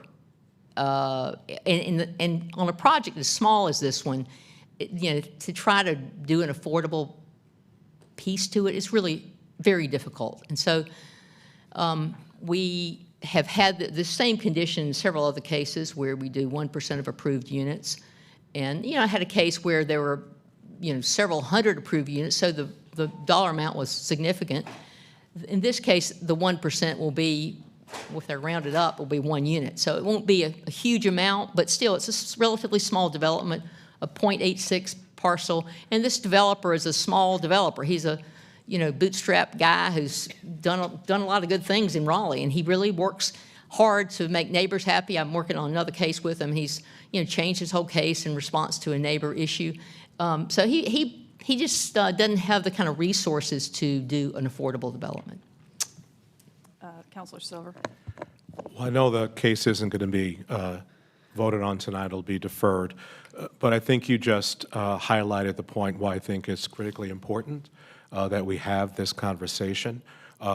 and on a project as small as this one, you know, to try to do an affordable piece to it is really very difficult. And so we have had the same condition in several other cases where we do 1% of approved units. And, I had a case where there were, several hundred approved units, so the dollar amount was significant. In this case, the 1% will be, if they're rounded up, will be 1 unit. So it won't be a huge amount, but still, it's a relatively small development, a .86 parcel. And this developer is a small developer. He's a bootstrap guy who's done a lot of good things in Raleigh, and he really works hard to make neighbors happy. I'm working on another case with him. He's changed his whole case in response to a neighbor issue. So he just doesn't have the kind of resources to do an affordable development. Councilor Silver. Well, I know the case isn't going to be voted on tonight. It'll be deferred. But I think you just highlighted the point why I think it's critically important that we have this conversation.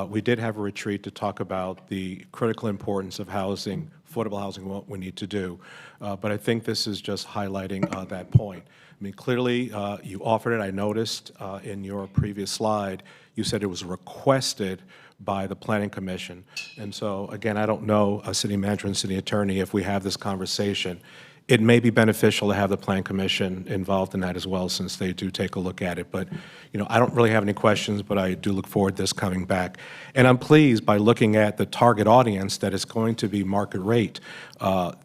We did have a retreat to talk about the critical importance of housing, affordable housing, what we need to do. But I think this is just highlighting that point. I mean, clearly, you offered it. I noticed in your previous slide, you said it was requested by the Planning Commission. And so, again, I don't know, a city manager and city attorney, if we have this conversation, it may be beneficial to have the Plan Commission involved in that as well, since they do take a look at it. But, I don't really have any questions, but I do look forward to this coming back. And I'm pleased by looking at the target audience that is going to be market rate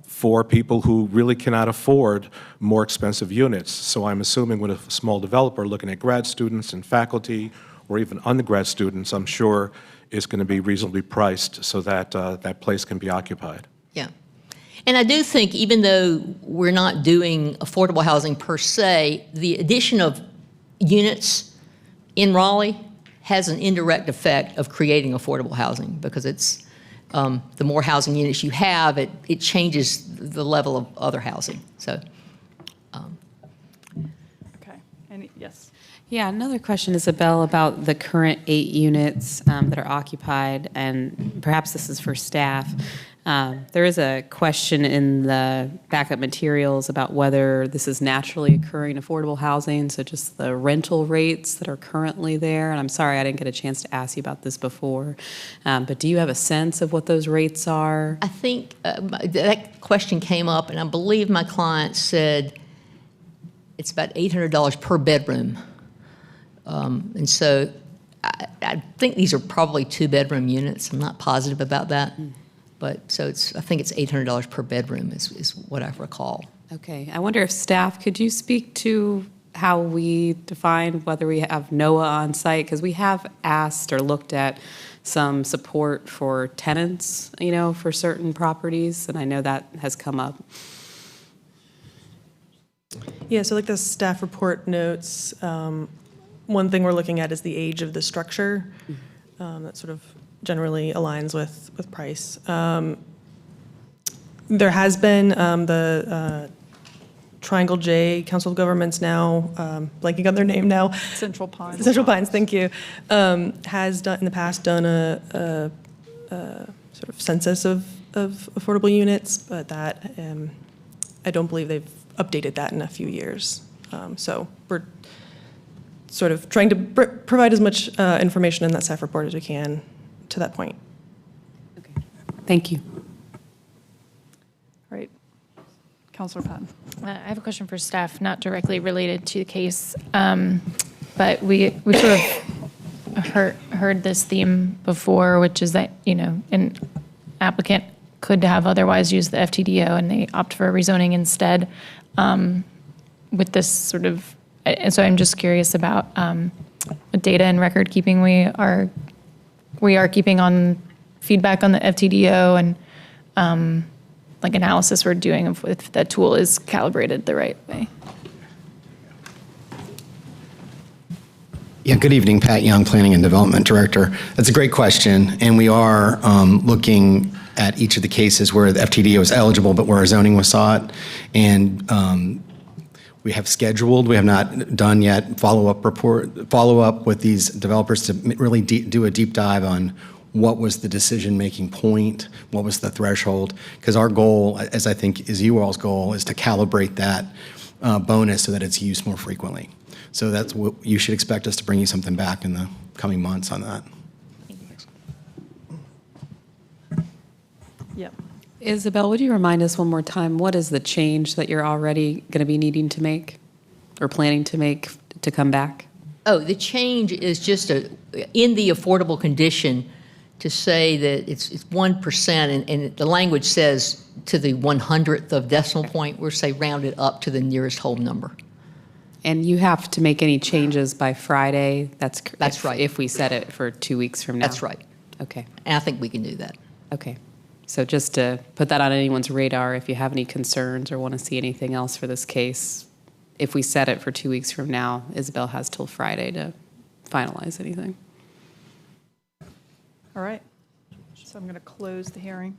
for people who really cannot afford more expensive units. So I'm assuming with a small developer looking at grad students and faculty or even undergrad students, I'm sure is going to be reasonably priced so that that place can be occupied. Yeah. And I do think even though we're not doing affordable housing per se, the addition of units in Raleigh has an indirect effect of creating affordable housing, because it's the more housing units you have, it changes the level of other housing. So. Okay. Yes. Yeah, another question, Isabel, about the current 8 units that are occupied, and perhaps this is for staff. There is a question in the backup materials about whether this is naturally occurring affordable housing, so just the rental rates that are currently there. And I'm sorry I didn't get a chance to ask you about this before, but do you have a sense of what those rates are? I think that question came up, and I believe my client said it's about $800 per bedroom. And so I think these are probably 2-bedroom units. I'm not positive about that. But so I think it's $800 per bedroom is what I recall. Okay. I wonder if staff, could you speak to how we define whether we have NOAA on site? Because we have asked or looked at some support for tenants, for certain properties, and I know that has come up. Yeah, so like the staff report notes, one thing we're looking at is the age of the structure. That sort of generally aligns with price. There has been the Triangle J Council of Governments now, blanking on their name now. Central Pines. Central Pines, thank you. Has done in the past done a sort of census of affordable units, but that I don't believe they've updated that in a few years. So we're sort of trying to provide as much information in that staff report as we can to that point. Okay. Thank you. All right. Councilor Patton. I have a question for staff, not directly related to the case, but we sort of heard this theme before, which is that, an applicant could have otherwise used the FTDO and they opt for a rezoning instead with this sort of, and so I'm just curious about what data and record keeping we are keeping on feedback on the FTDO and like analysis we're doing of if that tool is calibrated the right way. Yeah, good evening, Pat Young, Planning and Development Director. That's a great question, and we are looking at each of the cases where the FTDO is eligible, but where zoning was sought, and we have scheduled, we have not done yet, follow up with these developers to really do a deep dive on what was the decision-making point, what was the threshold, because our goal, as I think is you all's goal, is to calibrate that bonus so that it's used more frequently. So that's what you should expect us to bring you something back in the coming months on that. Yep. Isabel, would you remind us one more time, what is the change that you're already going to be needing to make or planning to make to come back? Oh, the change is just in the affordable condition to say that it's 1%, and the language says to the 100th of decimal point, we're say rounded up to the nearest whole number. And you have to make any changes by Friday? That's right. If we set it for 2 weeks from now? That's right. Okay. And I think we can do that. Okay. So just to put that on anyone's radar, if you have any concerns or want to see anything else for this case, if we set it for 2 weeks from now, Isabel has till Friday to finalize anything. All right. So I'm going to close the hearing.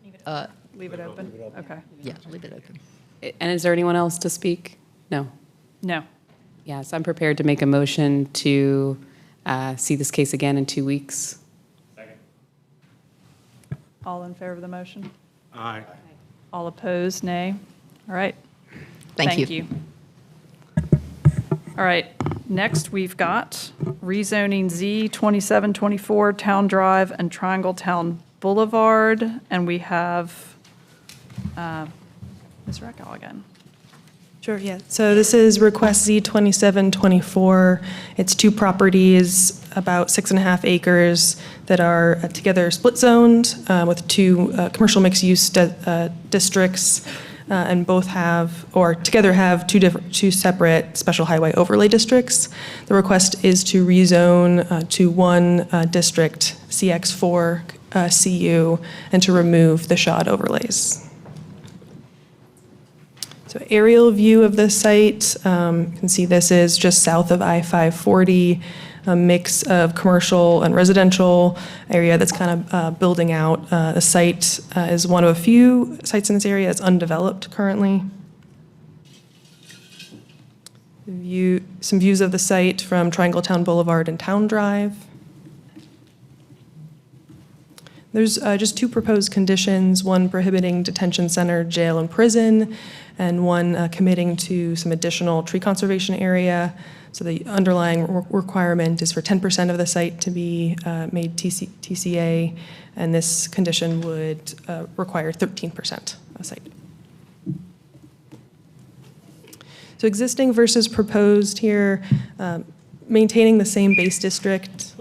Leave it open? Okay. Yeah, leave it open. And is there anyone else to speak? No. No. Yes, I'm prepared to make a motion to see this case again in 2 weeks. All in favor of the motion? Aye. All opposed, nay? All right. Thank you. All right, next we've got rezoning Z 2724 Town Drive and Triangle Town Boulevard, and we have Ms. Reckow again. Sure, yeah. So this is request Z 2724. It's two properties, about 6.5 acres, that are together split zoned with two commercial mixed-use districts, and both have, or together have two separate special highway overlay districts. The request is to rezone to one district, CX4 CU, and to remove the SHOD overlays. So aerial view of the site, you can see this is just south of I-540, a mix of commercial and residential area that's kind of building out. The site is one of a few sites in this area that's undeveloped currently. Some views of the site from Triangle Town Boulevard and Town Drive. There's just two proposed conditions, one prohibiting detention center, jail, and prison, and one committing to some additional tree conservation area. So the underlying requirement is for 10% of the site to be made TCA, and this condition would require 13% of the site. So existing versus proposed here, maintaining the same base district,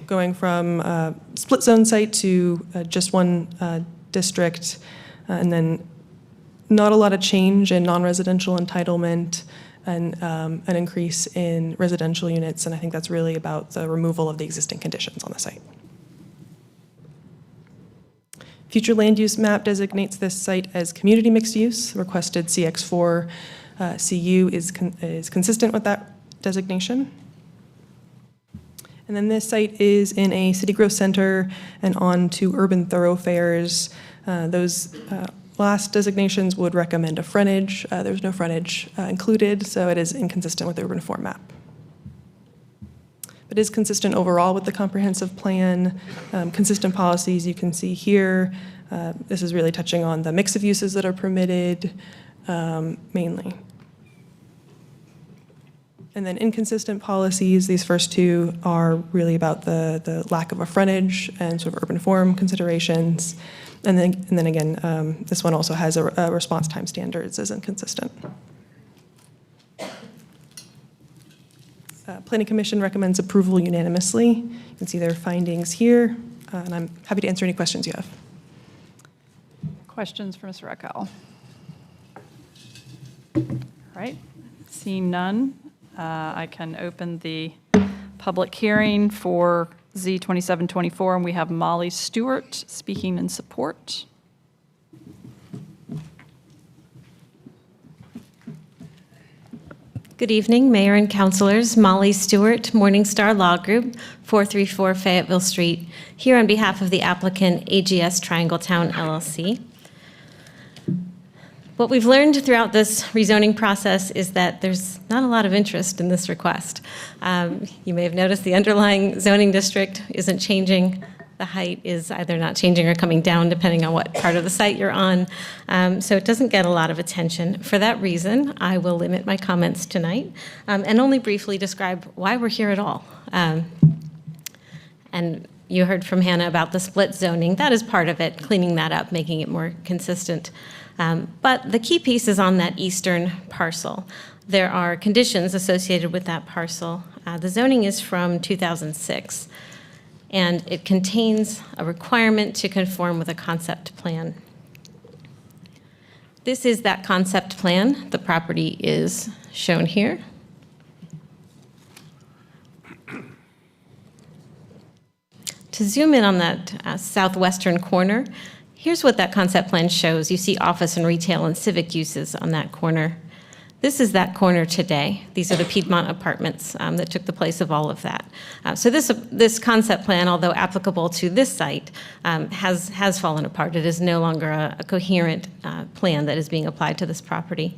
going from split zone site to just one district, and then not a lot of change in non-residential entitlement, and an increase in residential units, and I think that's really about the removal of the existing conditions on the site. Future land use map designates this site as community mixed use. Requested CX4 CU is consistent with that designation. And then this site is in a city growth center and on to urban thoroughfares. Those last designations would recommend a frontage. There's no frontage included, so it is inconsistent with the urban form map. But it is consistent overall with the comprehensive plan. Consistent policies you can see here. This is really touching on the mix of uses that are permitted, mainly. And then inconsistent policies, these first two are really about the lack of a frontage and sort of urban form considerations. And then again, this one also has a response time standards as inconsistent. Planning Commission recommends approval unanimously. You can see their findings here, and I'm happy to answer any questions you have. Questions for Ms. Reckow? All right, seeing none, I can open the public hearing for Z 2724, and we have Molly Stewart speaking in support. Good evening, Mayor and Councilors. Molly Stewart, Morningstar Law Group, 434 Fayetteville Street, here on behalf of the applicant AGS Triangle Town LLC. What we've learned throughout this rezoning process is that there's not a lot of interest in this request. You may have noticed the underlying zoning district isn't changing. The height is either not changing or coming down depending on what part of the site you're on. So it doesn't get a lot of attention. For that reason, I will limit my comments tonight and only briefly describe why we're here at all. And You heard from Hannah about the split zoning. That is part of it, cleaning that up, making it more consistent. But the key piece is on that eastern parcel. There are conditions associated with that parcel. The zoning is from 2006, and it contains a requirement to conform with a concept plan. This is that concept plan. The property is shown here. To zoom in on that southwestern corner, here's what that concept plan shows. You see office and retail and civic uses on that corner. This is that corner today. These are the Piedmont apartments that took the place of all of that. So this concept plan, although applicable to this site, has fallen apart. It is no longer a coherent plan that is being applied to this property.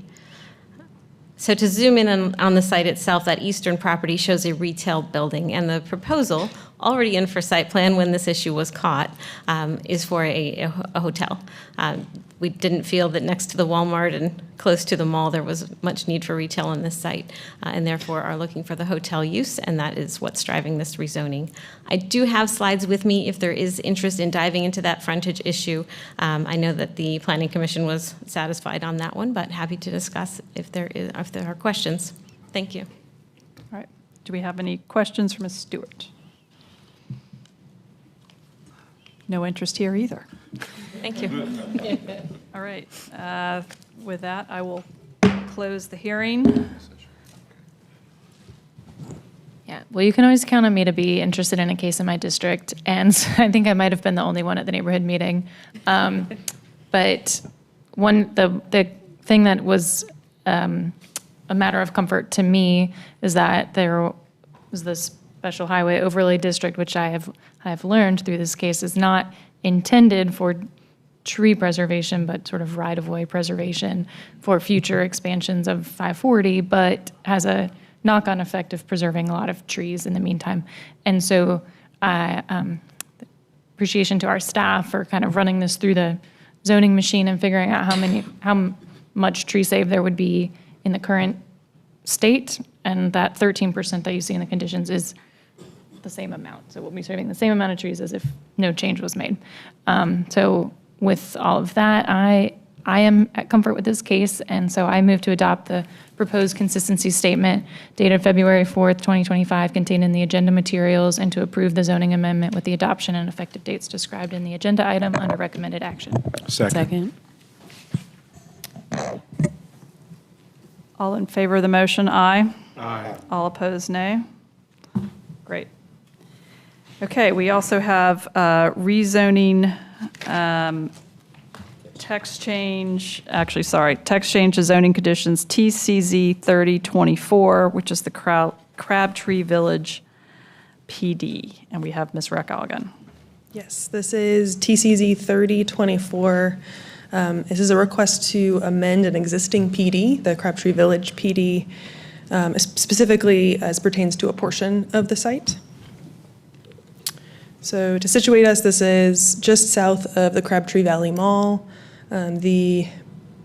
So to zoom in on the site itself, that eastern property shows a retail building, and the proposal, already in for site plan when this issue was caught, is for a hotel. We didn't feel that next to the Walmart and close to the mall there was much need for retail on this site, and therefore are looking for the hotel use, and that is what's driving this rezoning. I do have slides with me if there is interest in diving into that frontage issue. I know that the Planning Commission was satisfied on that one, but happy to discuss if there are questions. Thank you. All right. Do we have any questions for Ms. Stewart? No interest here either. Thank you. All right. With that, I will close the hearing. Yeah, well, you can always count on me to be interested in a case in my district, and I think I might have been the only one at the neighborhood meeting. But the thing that was a matter of comfort to me is that there was this special highway overlay district, which I have learned through this case is not intended for tree preservation, but sort of right-of-way preservation for future expansions of 540, but has a knock-on effect of preserving a lot of trees in the meantime. And so appreciation to our staff for kind of running this through the zoning machine and figuring out how much tree save there would be in the current state, and that 13% that you see in the conditions is the same amount. So we'll be saving the same amount of trees as if no change was made. So with all of that, I am at comfort with this case, and so I move to adopt the proposed consistency statement dated February 4th, 2025, contained in the agenda materials, and to approve the zoning amendment with the adoption and effective dates described in the agenda item under recommended action. Second. All in favor of the motion, aye. Aye. All opposed, nay. Great. Okay, we also have rezoning text change to zoning conditions TCZ 3024, which is the Crabtree Village PD. And we have Ms. Reckalgan. Yes, this is TCZ 3024. This is a request to amend an existing PD, the Crabtree Village PD, specifically as pertains to a portion of the site. So to situate us, this is just south of the Crabtree Valley Mall. The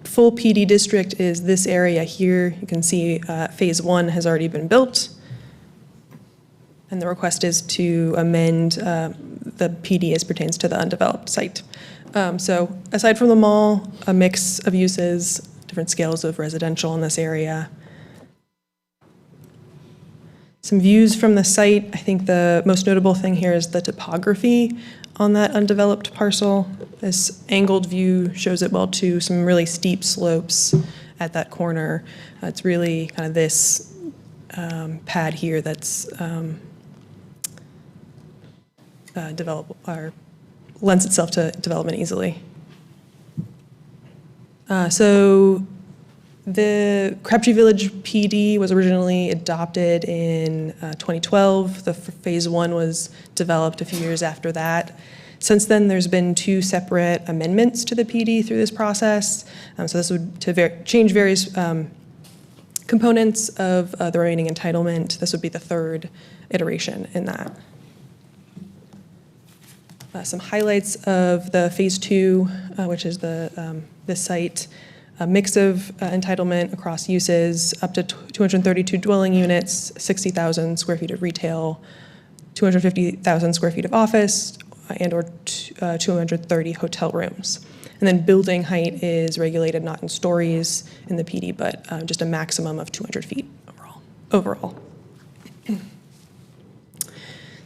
full PD district is this area here. You can see phase 1 has already been built. And the request is to amend the PD as pertains to the undeveloped site. So aside from the mall, a mix of uses, different scales of residential in this area. Some views from the site. I think the most notable thing here is the topography on that undeveloped parcel. This angled view shows it well too, some really steep slopes at that corner. It's really kind of this pad here that's lends itself to development easily. So the Crabtree Village PD was originally adopted in 2012. The phase 1 was developed a few years after that. Since then, there's been 2 separate amendments to the PD through this process. So this would change various components of the remaining entitlement. This would be the 3rd iteration in that. Some highlights of the phase 2, which is this site. A mix of entitlement across uses, up to 232 dwelling units, 60,000 square feet of retail, 250,000 square feet of office and or 230 hotel rooms. And then building height is regulated not in stories in the PD, but just a maximum of 200 feet overall.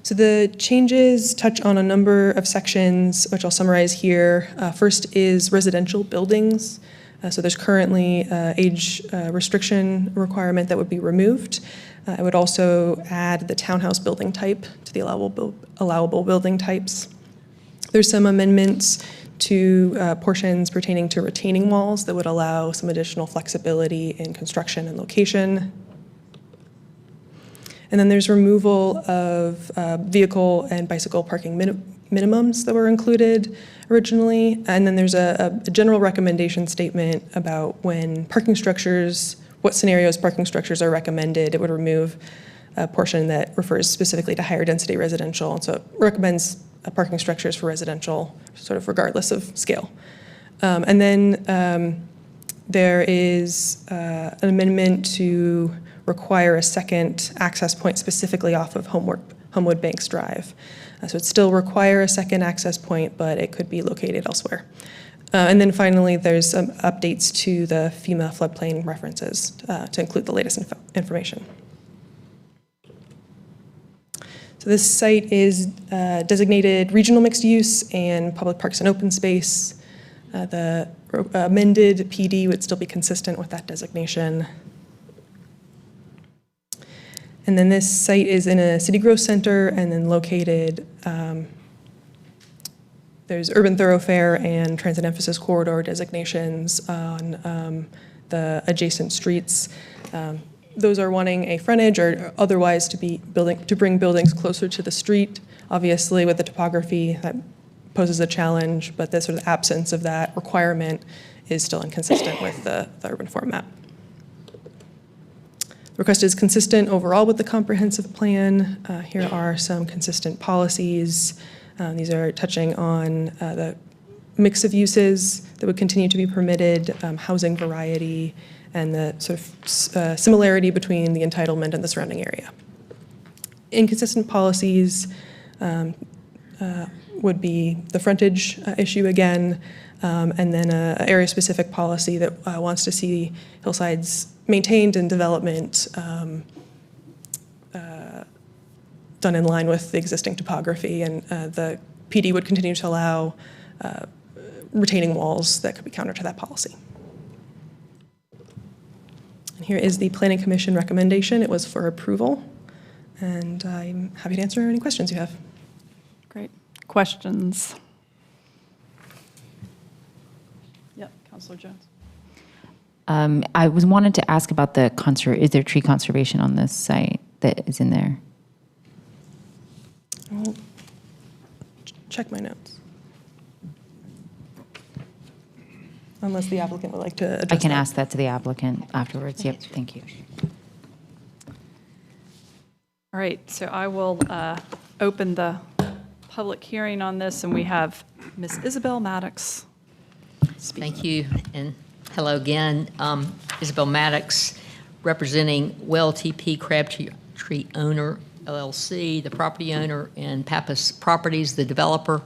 So the changes touch on a number of sections, which I'll summarize here. First is residential buildings. So there's currently age restriction requirement that would be removed. I would also add the townhouse building type to the allowable building types. There's some amendments to portions pertaining to retaining walls that would allow some additional flexibility in construction and location. And then there's removal of vehicle and bicycle parking minimums that were included originally. And then there's a general recommendation statement about when parking structures, what scenarios parking structures are recommended. It would remove a portion that refers specifically to higher density residential. And so it recommends parking structures for residential, sort of regardless of scale. And then there is an amendment to require a second access point specifically off of Homewood Banks Drive. So it still require a second access point, but it could be located elsewhere. And then finally, there's some updates to the FEMA floodplain references to include the latest information. So this site is designated regional mixed use and public parks and open space. The amended PD would still be consistent with that designation. And then this site is in a city growth center and then located, there's urban thoroughfare and transit emphasis corridor designations on the adjacent streets. Those are wanting a frontage or otherwise to bring buildings closer to the street. Obviously, with the topography, that poses a challenge, but the sort of absence of that requirement is still inconsistent with the urban form map. The request is consistent overall with the comprehensive plan. Here are some consistent policies. These are touching on the mix of uses that would continue to be permitted, housing variety, and the sort of similarity between the entitlement and the surrounding area. Inconsistent policies would be the frontage issue again, and then an area-specific policy that wants to see hillsides maintained and development done in line with the existing topography, and the PD would continue to allow retaining walls that could be counter to that policy. And here is the Planning Commission recommendation. It was for approval, and I'm happy to answer any questions you have. Great. Questions? Yep, Councilor Jones. I wanted to ask about the is there tree conservation on this site that is in there? I'll check my notes. Unless the applicant would like to address I can that. ask that to the applicant afterwards. Yep, thank you. All right, so I will open the public hearing on this, and we have Ms. Isabel Maddox speaking. Thank you, and hello again. Isabel Maddox, representing Well TP Crabtree Owner LLC, the property owner, and Pappas Properties, the developer.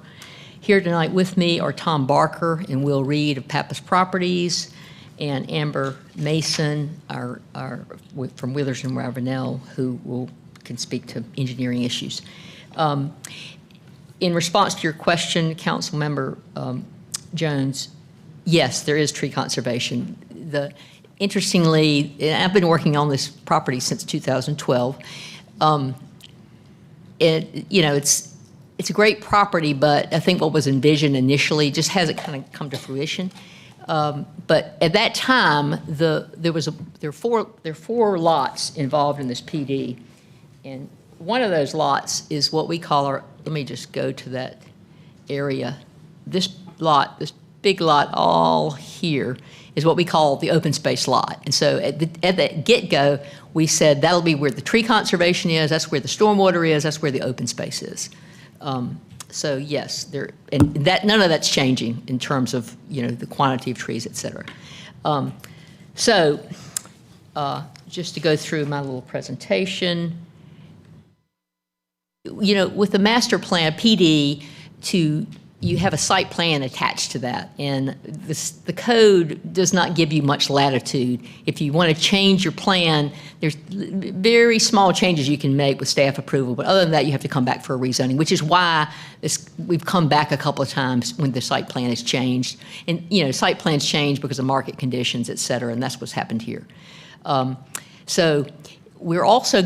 Here tonight with me are Tom Barker and Will Reed of Pappas Properties, and Amber Mason, from Withers and Ravenel, who can speak to engineering issues. In response to your question, Council Member Jones, yes, there is tree conservation. Interestingly, I've been working on this property since 2012. It's a great property, but I think what was envisioned initially just hasn't kind of come to fruition. But at that time, there are four lots involved in this PD, and one of those lots is what we call let me just go to that area. This big lot all here is what we call the open space lot. And so at the get-go, we said that'll be where the tree conservation is, that's where the stormwater is, that's where the open space is. So yes, none of that's changing in terms of the quantity of trees, et cetera. Just to go through my little presentation. with the master plan, PD, you have a site plan attached to that, and the code does not give you much latitude. If you want to change your plan, there's very small changes you can make with staff approval, but other than that, you have to come back for a rezoning, which is why we've come back a couple of times when the site plan has changed. And, site plans change because of market conditions, et cetera, and that's what's happened here. So we're also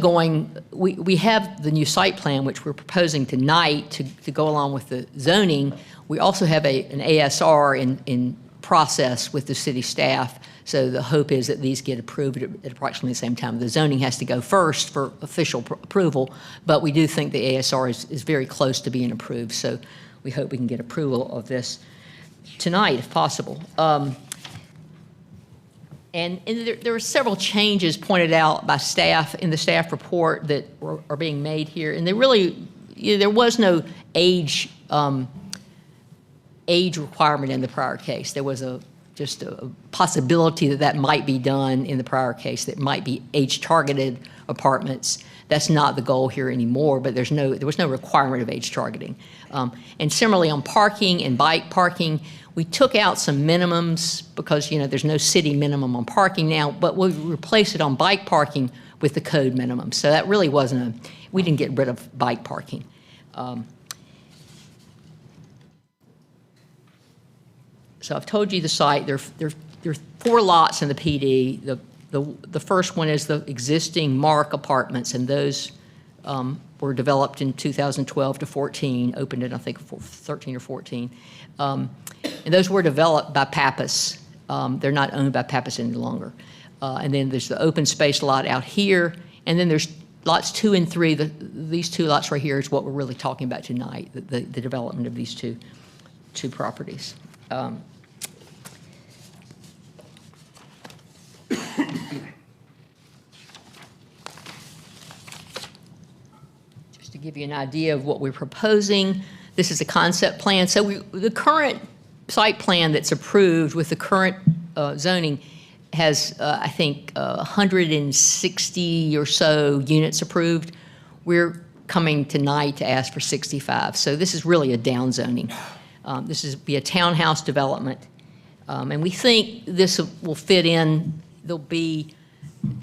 we have the new site plan, which we're proposing tonight to go along with the zoning. We also have an ASR in process with the city staff. So the hope is that these get approved at approximately the same time. The zoning has to go first for official approval, but we do think the ASR is very close to being approved. So we hope we can get approval of this tonight if possible. And there were several changes pointed out by staff in the staff report that are being made here. And there was no age requirement in the prior case. There was just a possibility that might be done in the prior case, that might be age-targeted apartments. That's not the goal here anymore, but there was no requirement of age targeting. And similarly on parking and bike parking, we took out some minimums because, there's no city minimum on parking now, but we replaced it on bike parking with the code minimum. So that really we didn't get rid of bike parking. So I've told you the site. There are 4 lots in the PD. The first one is the existing Mark apartments, and those were developed in 2012 to 14, opened in, I think, 13 or 14. And those were developed by Pappas. They're not owned by Pappas any longer. And then there's the open space lot out here, and then there's lots 2 and 3. These 2 lots right here is what we're really talking about tonight, the development of these two properties. Just to give you an idea of what we're proposing, this is a concept plan. So the current site plan that's approved with the current zoning has, I think, 160 or so units approved. We're coming tonight to ask for 65. So this is really a down zoning. This is be a townhouse development. And we think this will fit in. There'll be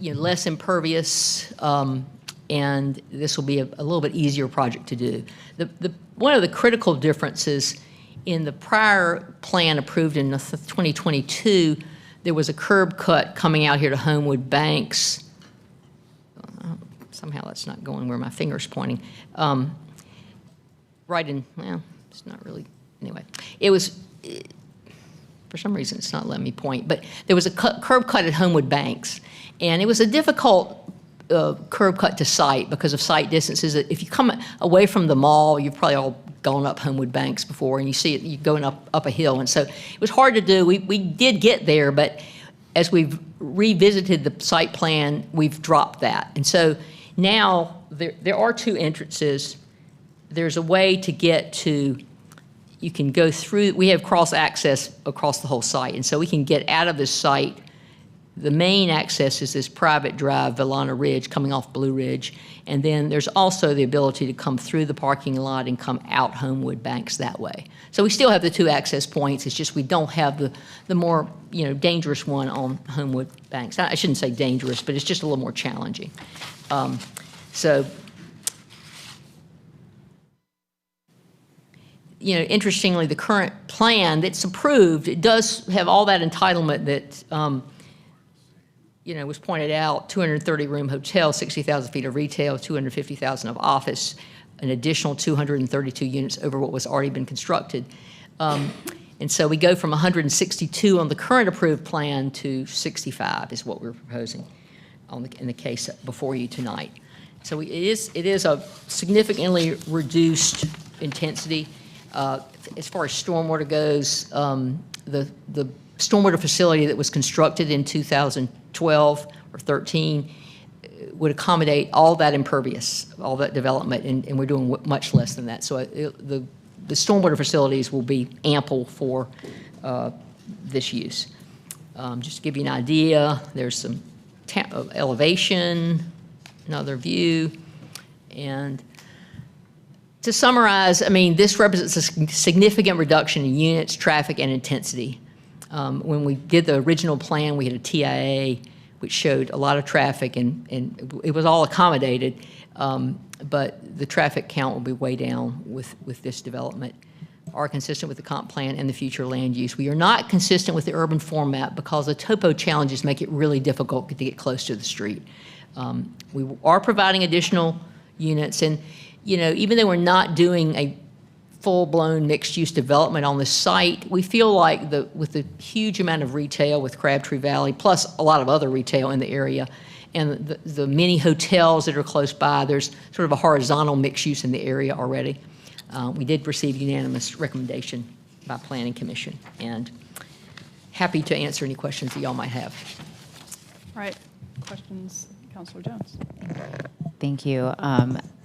less impervious, and this will be a little bit easier project to do. One of the critical differences in the prior plan approved in 2022, there was a curb cut coming out here to Homewood Banks. Somehow that's not going where my finger's pointing. Right in, well, it's not really, anyway. It was, for some reason it's not letting me point, but there was a curb cut at Homewood Banks, and it was a difficult curb cut to site because of site distances. If you come away from the mall, you've probably all gone up Homewood Banks before, and you see it, you're going up a hill, and so it was hard to do. We did get there, but as we've revisited the site plan, we've dropped that. And so now there are 2 entrances. There's a way to get to, you can go through, we have cross access across the whole site, and so we can get out of this site. The main access is this private drive, Villana Ridge, coming off Blue Ridge. And then there's also the ability to come through the parking lot and come out Homewood Banks that way. So we still have the 2 access points. It's just we don't have the more dangerous one on Homewood Banks. I shouldn't say dangerous, but it's just a little more challenging. Interestingly, the current plan that's approved, it does have all that entitlement that was pointed out, 230-room hotel, 60,000 feet of retail, 250,000 of office, an additional 232 units over what was already been constructed. And so we go from 162 on the current approved plan to 65 is what we're proposing in the case before you tonight. So it is a significantly reduced intensity. As far as stormwater goes, the stormwater facility that was constructed in 2012 or 13 would accommodate all that impervious, all that development, and we're doing much less than that. So the stormwater facilities will be ample for this use. Just to give you an idea, there's some elevation, another view, and To summarize, I mean, this represents a significant reduction in units, traffic, and intensity. When we did the original plan, we had a TIA, which showed a lot of traffic, and it was all accommodated, but the traffic count will be way down with this development. Are consistent with the comp plan and the future land use. We are not consistent with the urban format because the topo challenges make it really difficult to get close to the street. We are providing additional units, and even though we're not doing a full-blown mixed-use development on the site, we feel like with the huge amount of retail with Crabtree Valley, plus a lot of other retail in the area, and the many hotels that are close by, there's sort of a horizontal mixed use in the area already. We did receive unanimous recommendation by Planning Commission, and happy to answer any questions that y'all might have. All right, questions, Councilor Jones? Thank you.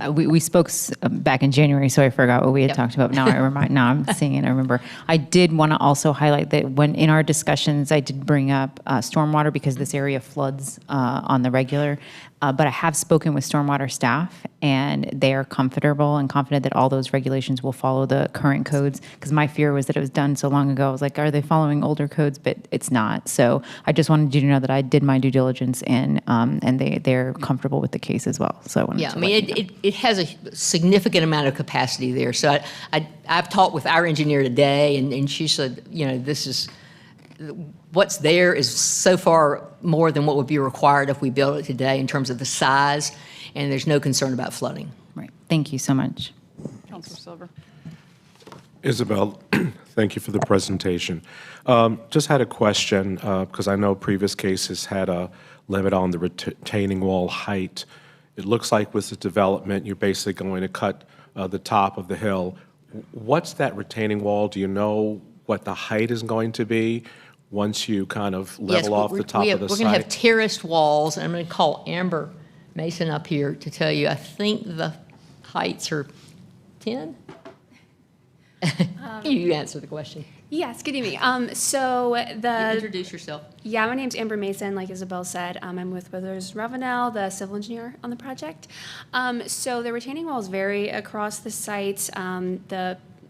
We spoke back in January, so I forgot what we had talked about. Now I remember. Now I'm seeing it. I remember. I did want to also highlight that when in our discussions, I did bring up stormwater because this area floods on the regular. But I have spoken with stormwater staff, and they are comfortable and confident that all those regulations will follow the current codes. Because my fear was that it was done so long ago. I was like, are they following older codes? But it's not. So I just wanted you to know that I did my due diligence, and they're comfortable with the case as well. So I wanted to let you know. It has a significant amount of capacity there. So I've talked with our engineer today, and she said, this is what's there is so far more than what would be required if we built it today in terms of the size, and there's no concern about flooding. Right. Thank you so much. Councilor Silver. Isabel, thank you for the presentation. Just had a question, because I know previous cases had a limit on the retaining wall height. It looks like with the development, you're basically going to cut the top of the hill. What's that retaining wall? Do you know what the height is going to be once you kind of level off the top of the site? We're going to have terraced walls, and I'm going to call Amber Mason up here to tell you. I think the heights are 10? You answer the question. Yes, good evening. Introduce yourself. Yeah, my name's Amber Mason, like Isabel said. I'm with Withers Ravenel, the civil engineer on the project. So the retaining walls vary across the site.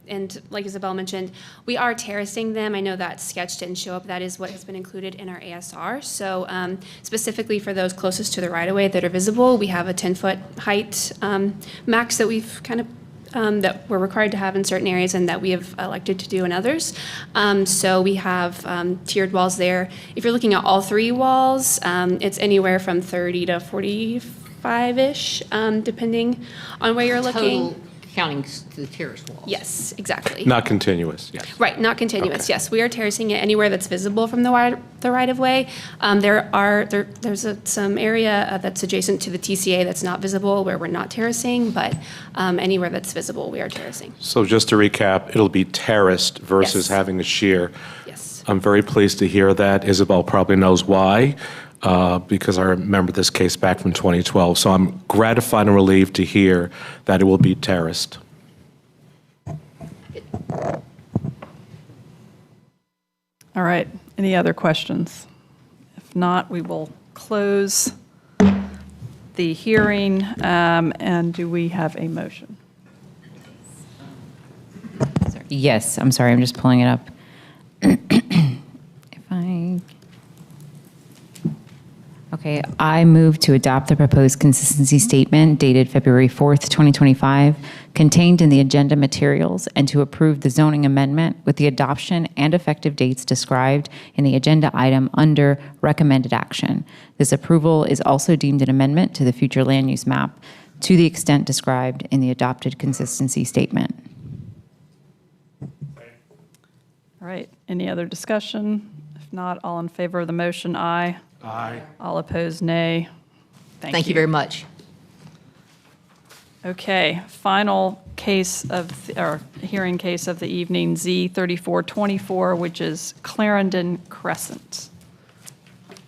And like Isabel mentioned, we are terracing them. I know that sketch didn't show up. That is what has been included in our ASR. So specifically for those closest to the right-of-way that are visible, we have a 10-foot height max that we've kind of that we're required to have in certain areas and that we have elected to do in others. So we have tiered walls there. If you're looking at all three walls, it's anywhere from 30 to 45-ish, depending on where you're looking. Total counting the terrace walls. Yes, exactly. Not continuous, yes. Right, not continuous, Okay. yes. We are terracing it anywhere that's visible from the right-of-way. There's some area that's adjacent to the TCA that's not visible where we're not terracing, but anywhere that's visible, we are terracing. So just to recap, it'll be terraced versus Yes. having a shear. Yes. I'm very pleased to hear that. Isabel probably knows why, because I remember this case back from 2012. So I'm gratified and relieved to hear that it will be terraced. All right, any other questions? If not, we will close the hearing, and do we have a motion? Yes, I'm sorry, I'm just pulling it up. Okay, I move to adopt the proposed consistency statement dated February 4th, 2025, contained in the agenda materials, and to approve the zoning amendment with the adoption and effective dates described in the agenda item under recommended action. This approval is also deemed an amendment to the future land use map to the extent described in the adopted consistency statement. All right, any other discussion? If not, all in favor of the motion, aye. Aye. All opposed, nay. Thank you very much. Okay, final case of, or hearing case of the evening, Z3424, which is Clarendon Crescent.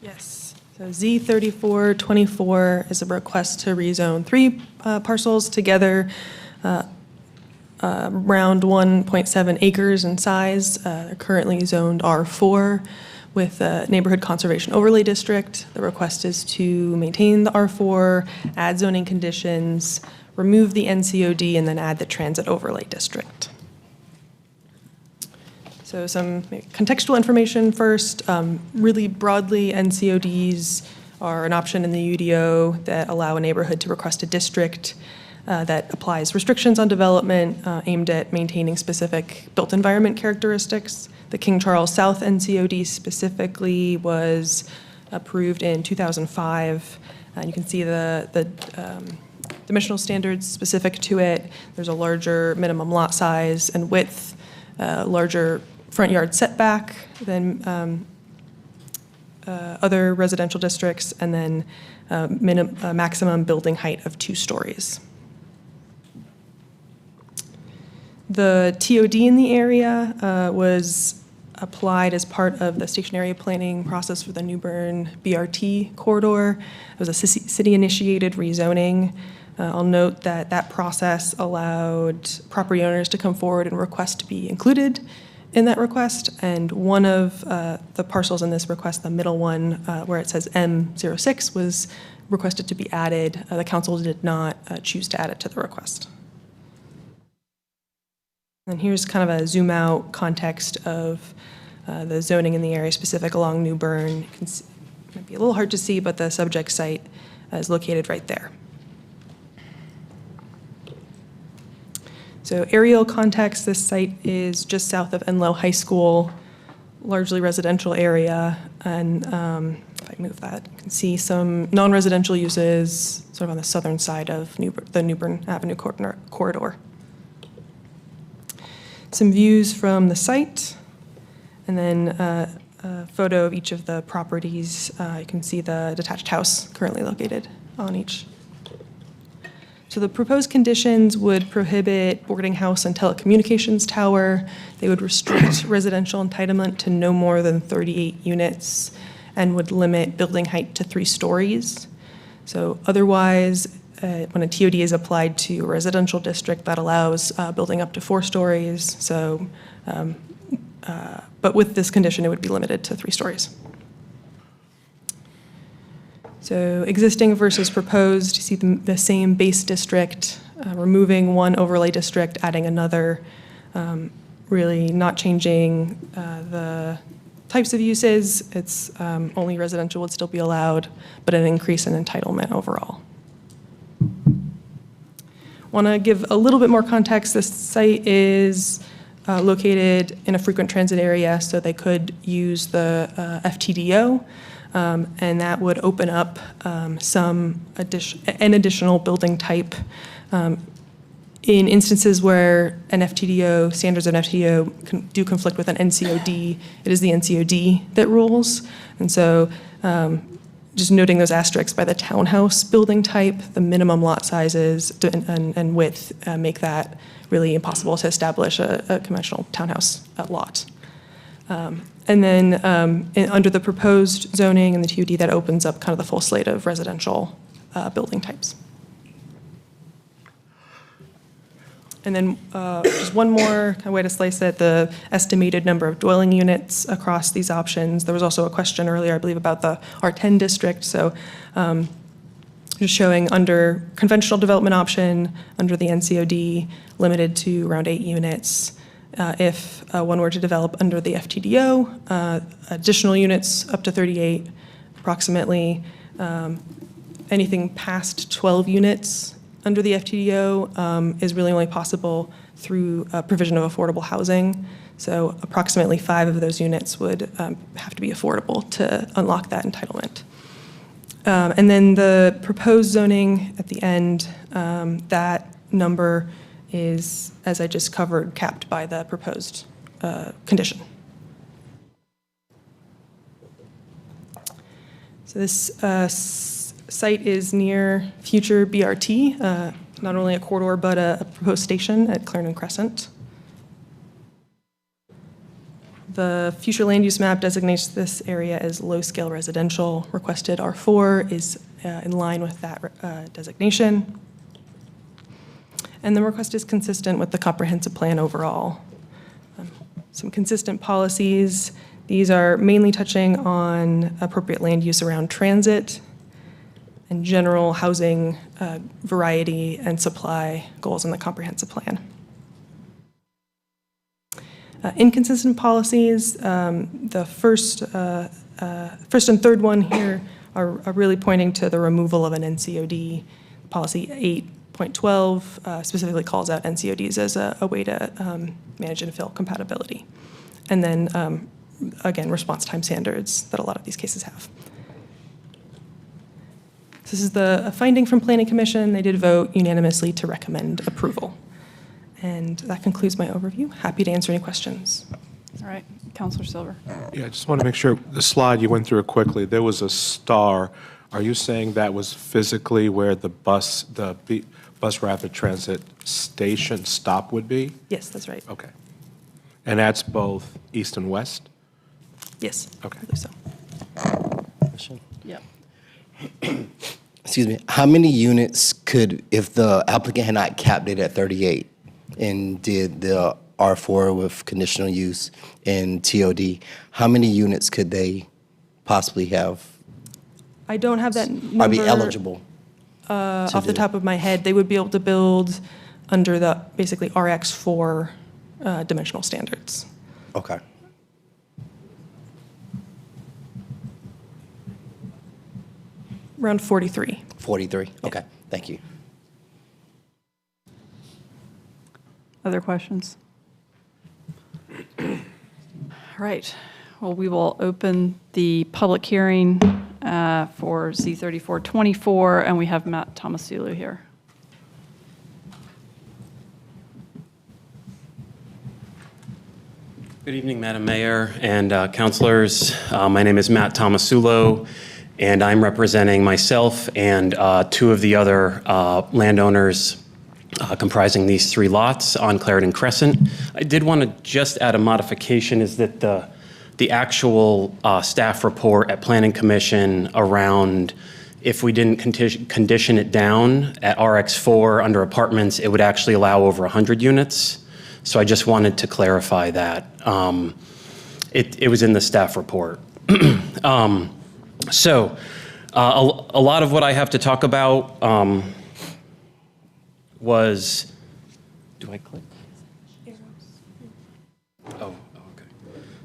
Yes. So Z3424 is a request to rezone three parcels together, around 1.7 acres in size. They're currently zoned R4 with a neighborhood conservation overlay district. The request is to maintain the R4, add zoning conditions, remove the NCOD and then add the transit overlay district. So some contextual information first. Really broadly, NCODs are an option in the UDO that allow a neighborhood to request a district that applies restrictions on development aimed at maintaining specific built environment characteristics. The King Charles South NCOD specifically was approved in 2005. And you can see the dimensional standards specific to it. There's a larger minimum lot size and width, larger front yard setback than other residential districts, and then maximum building height of 2 stories. The TOD in the area was applied as part of the station area planning process for the New Bern BRT corridor. It was a city-initiated rezoning. I'll note that that process allowed property owners to come forward and request to be included in that request, and one of the parcels in this request, the middle one where it says M06, was requested to be added. The council did not choose to add it to the request. And here's kind of a zoom out context of the zoning in the area specific along New Bern. You can see, it might be a little hard to see, but the subject site is located right there. So aerial context, this site is just south of Enloe High School, largely residential area. And if I move that, you can see some non-residential uses sort of on the southern side of the New Bern Avenue corridor. Some views from the site, and then a photo of each of the properties. You can see the detached house currently located on each. So the proposed conditions would prohibit boarding house and telecommunications tower. They would restrict residential entitlement to no more than 38 units and would limit building height to 3 stories. So otherwise, when a TOD is applied to a residential district, that allows building up to 4 stories. So, but with this condition, it would be limited to 3 stories. So existing versus proposed, you see the same base district, removing one overlay district, adding another, really not changing the types of uses. It's only residential would still be allowed, but an increase in entitlement overall. Want to give a little bit more context. This site is located in a frequent transit area, so they could use the FTDO. And that would open up an additional building type in instances where standards of FTDO do conflict with an NCOD. It is the NCOD that rules. And so just noting those asterisks by the townhouse building type, the minimum lot sizes and width make that really impossible to establish a conventional townhouse lot. And then under the proposed zoning and the TOD, that opens up kind of the full slate of residential building types. And then just one more kind of way to slice it, the estimated number of dwelling units across these options. There was also a question earlier, I believe, about the R10 district. So just showing under conventional development option, under the NCOD, limited to around 8 units. If one were to develop under the FTDO, additional units up to 38 approximately. Anything past 12 units under the FTDO is really only possible through provision of affordable housing. So approximately 5 of those units would have to be affordable to unlock that entitlement. And then the proposed zoning at the end, that number is, as I just covered, capped by the proposed condition. So this site is near future BRT, not only a corridor, but a proposed station at Clarendon Crescent. The future land use map designates this area as low-scale residential. Requested R4 is in line with that designation. And the request is consistent with the comprehensive plan overall. Some consistent policies. These are mainly touching on appropriate land use around transit and general housing variety and supply goals in the comprehensive plan. Inconsistent policies, the first and third one here are really pointing to the removal of an NCOD. Policy 8.12 specifically calls out NCODs as a way to manage and fill compatibility. And then, again, response time standards that a lot of these cases have. This is a finding from Planning Commission. They did vote unanimously to recommend approval. And that concludes my overview. Happy to answer any questions. All right, Councilor Silver. Yeah, I just want to make sure, the slide, you went through it quickly. There was a star. Are you saying that was physically where the bus rapid transit station stop would be? Yes, that's right. Okay. And that's both east and west? Yes. Okay. I believe so. Question? Yep. Excuse me. How many units could, if the applicant had not capped it at 38 and did the R4 with conditional use and TOD, how many units could they possibly have? I don't have that number. Are be eligible? Off the top of my head. They would be able to build under the basically RX4 dimensional standards. Okay. Around 43. 43, okay, thank you. Other questions? All right. Well, we will open the public hearing for Z3424, and we have Matt Tomasulu here. Good evening, Madam Mayor and councilors. My name is Matt Tomasulo, and I'm representing myself and two of the other landowners comprising these three lots on Clarendon Crescent. I did want to just add a modification, is that the actual staff report at Planning Commission around if we didn't condition it down at RX4 under apartments, it would actually allow over 100 units. So I just wanted to clarify that. It was in the staff report. So a lot of what I have to talk about was, do I click? Oh, okay.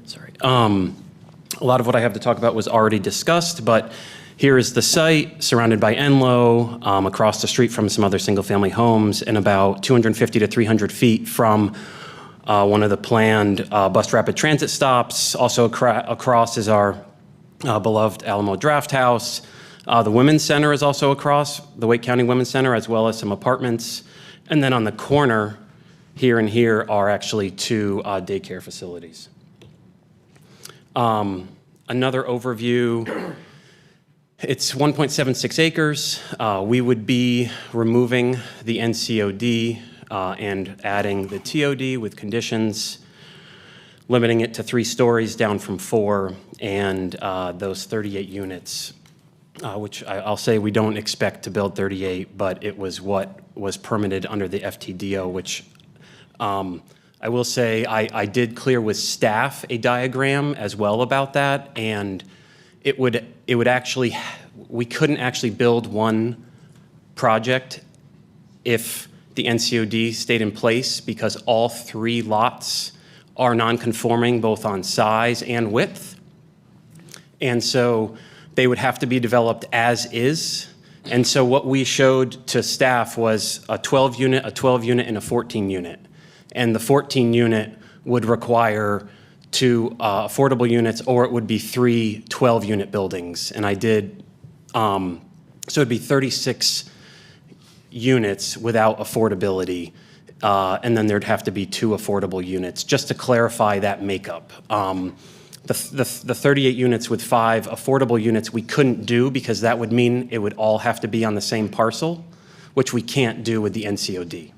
Sorry. A lot of what I have to talk about was already discussed, but here is the site surrounded by Enloe, across the street from some other single-family homes, and about 250 to 300 feet from one of the planned bus rapid transit stops. Also across is our beloved Alamo Draft House. The Women's Center is also across, the Wake County Women's Center, as well as some apartments. And then on the corner, here and here, are actually two daycare facilities. Another overview, it's 1.76 acres. We would be removing the NCOD and adding the TOD with conditions, limiting it to 3 stories down from 4, and those 38 units, which I'll say we don't expect to build 38, but it was what was permitted under the FTDO, which I will say I did clear with staff a diagram as well about that, and it would actually, we couldn't actually build one project if the NCOD stayed in place, because all 3 lots are non-conforming both on size and width. And so they would have to be developed as is. And so what we showed to staff was a 12 unit, a 12 unit, and a 14 unit. And the 14 unit would require 2 affordable units, or it would be 3 12 unit buildings. And I did, so it'd be 36 units without affordability. And then there'd have to be 2 affordable units, just to clarify that makeup. The 38 units with 5 affordable units we couldn't do, because that would mean it would all have to be on the same parcel, which we can't do with the NCOD.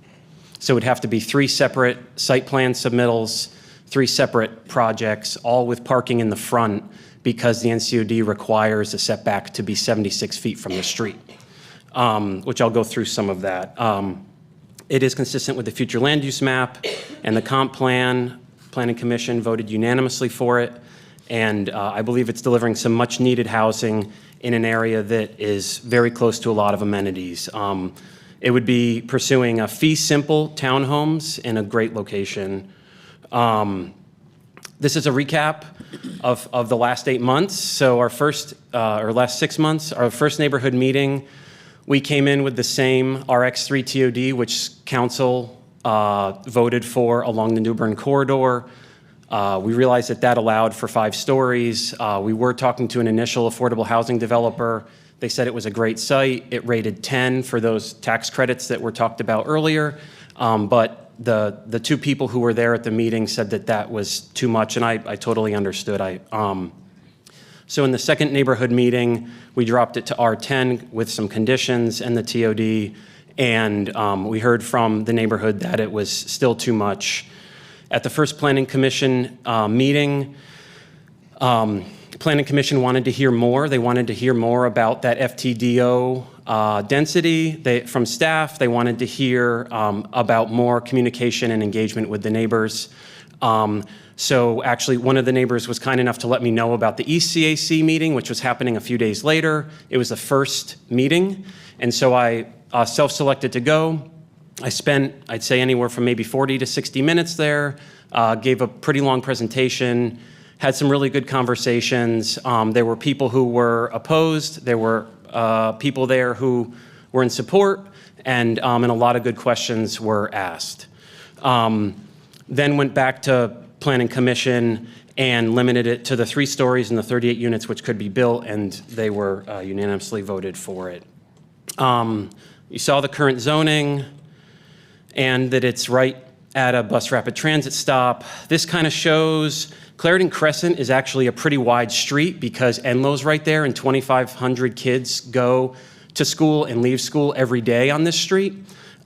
So it would have to be 3 separate site plan submittals, 3 separate projects, all with parking in the front, because the NCOD requires a setback to be 76 feet from the street, which I'll go through some of that. It is consistent with the future land use map and the comp plan. Planning Commission voted unanimously for it. And I believe it's delivering some much needed housing in an area that is very close to a lot of amenities. It would be pursuing a fee simple townhomes in a great location. This is a recap of the last 8 months. So our first, or last 6 months, our first neighborhood meeting, we came in with the same RX3 TOD, which council voted for along the New Bern corridor. We realized that that allowed for 5 stories. We were talking to an initial affordable housing developer. They said it was a great site. It rated 10 for those tax credits that were talked about earlier. But the 2 people who were there at the meeting said that that was too much, and I totally understood. So in the second neighborhood meeting, we dropped it to R10 with some conditions and the TOD, and we heard from the neighborhood that it was still too much. At the first Planning Commission meeting, Planning Commission wanted to hear more. They wanted to hear more about that FTDO density from staff. They wanted to hear about more communication and engagement with the neighbors. So actually, one of the neighbors was kind enough to let me know about the ECAC meeting, which was happening a few days later. It was the first meeting, and so I self-selected to go. I spent, I'd say, anywhere from maybe 40 to 60 minutes there, gave a pretty long presentation, had some really good conversations. There were people who were opposed. There were people there who were in support, and a lot of good questions were asked. Then went back to Planning Commission and limited it to the 3 stories and the 38 units which could be built, and they were unanimously voted for it. You saw the current zoning and that it's right at a bus rapid transit stop. This kind of shows Clarendon Crescent is actually a pretty wide street because Enlow's right there, and 2,500 kids go to school and leave school every day on this street.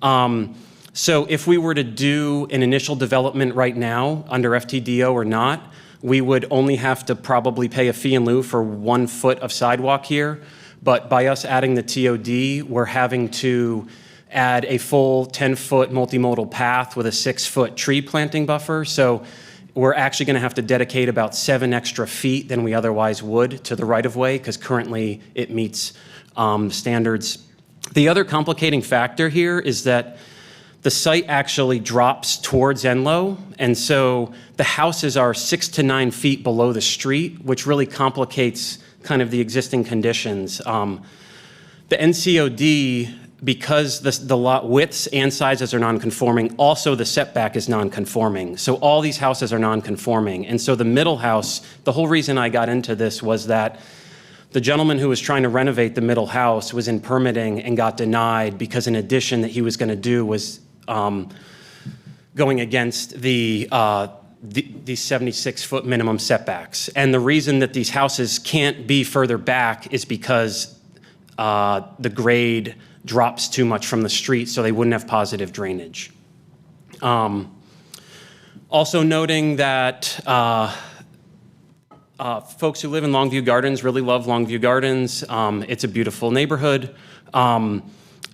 So if we were to do an initial development right now under FTDO or not, we would only have to probably pay a fee in lieu for 1 foot of sidewalk here. But by us adding the TOD, we're having to add a full 10-foot multimodal path with a 6-foot tree planting buffer. So we're actually going to have to dedicate about 7 extra feet than we otherwise would to the right-of-way, because currently it meets standards. The other complicating factor here is that the site actually drops towards Enlow, and so the houses are 6 to 9 feet below the street, which really complicates kind of the existing conditions. The NCOD, because the lot widths and sizes are non-conforming, also the setback is non-conforming. So all these houses are non-conforming. And so the middle house, the whole reason I got into this was that the gentleman who was trying to renovate the middle house was in permitting and got denied because an addition that he was going to do was going against the 76-foot minimum setbacks. And the reason that these houses can't be further back is because the grade drops too much from the street, so they wouldn't have positive drainage. Also noting that folks who live in Longview Gardens really love Longview Gardens. It's a beautiful neighborhood.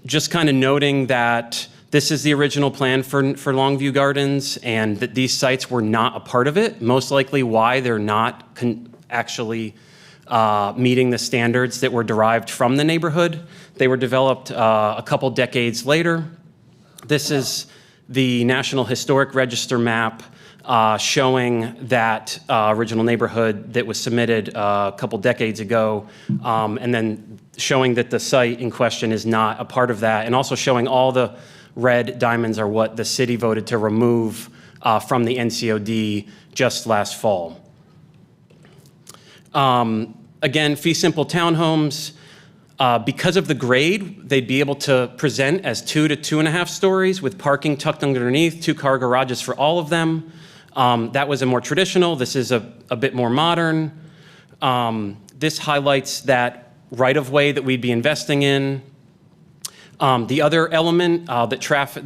Just kind of noting that this is the original plan for Longview Gardens, and that these sites were not a part of it, most likely why they're not actually meeting the standards that were derived from the neighborhood. They were developed a couple decades later. This is the National Historic Register map showing that original neighborhood that was submitted a couple decades ago, and then showing that the site in question is not a part of that, and also showing all the red diamonds are what the city voted to remove from the NCOD just last fall. Again, fee simple townhomes, because of the grade, they'd be able to present as 2 to 2.5 stories with parking tucked underneath, 2-car garages for all of them. That was a more traditional. This is a bit more modern. This highlights that right-of-way that we'd be investing in. The other element that traffic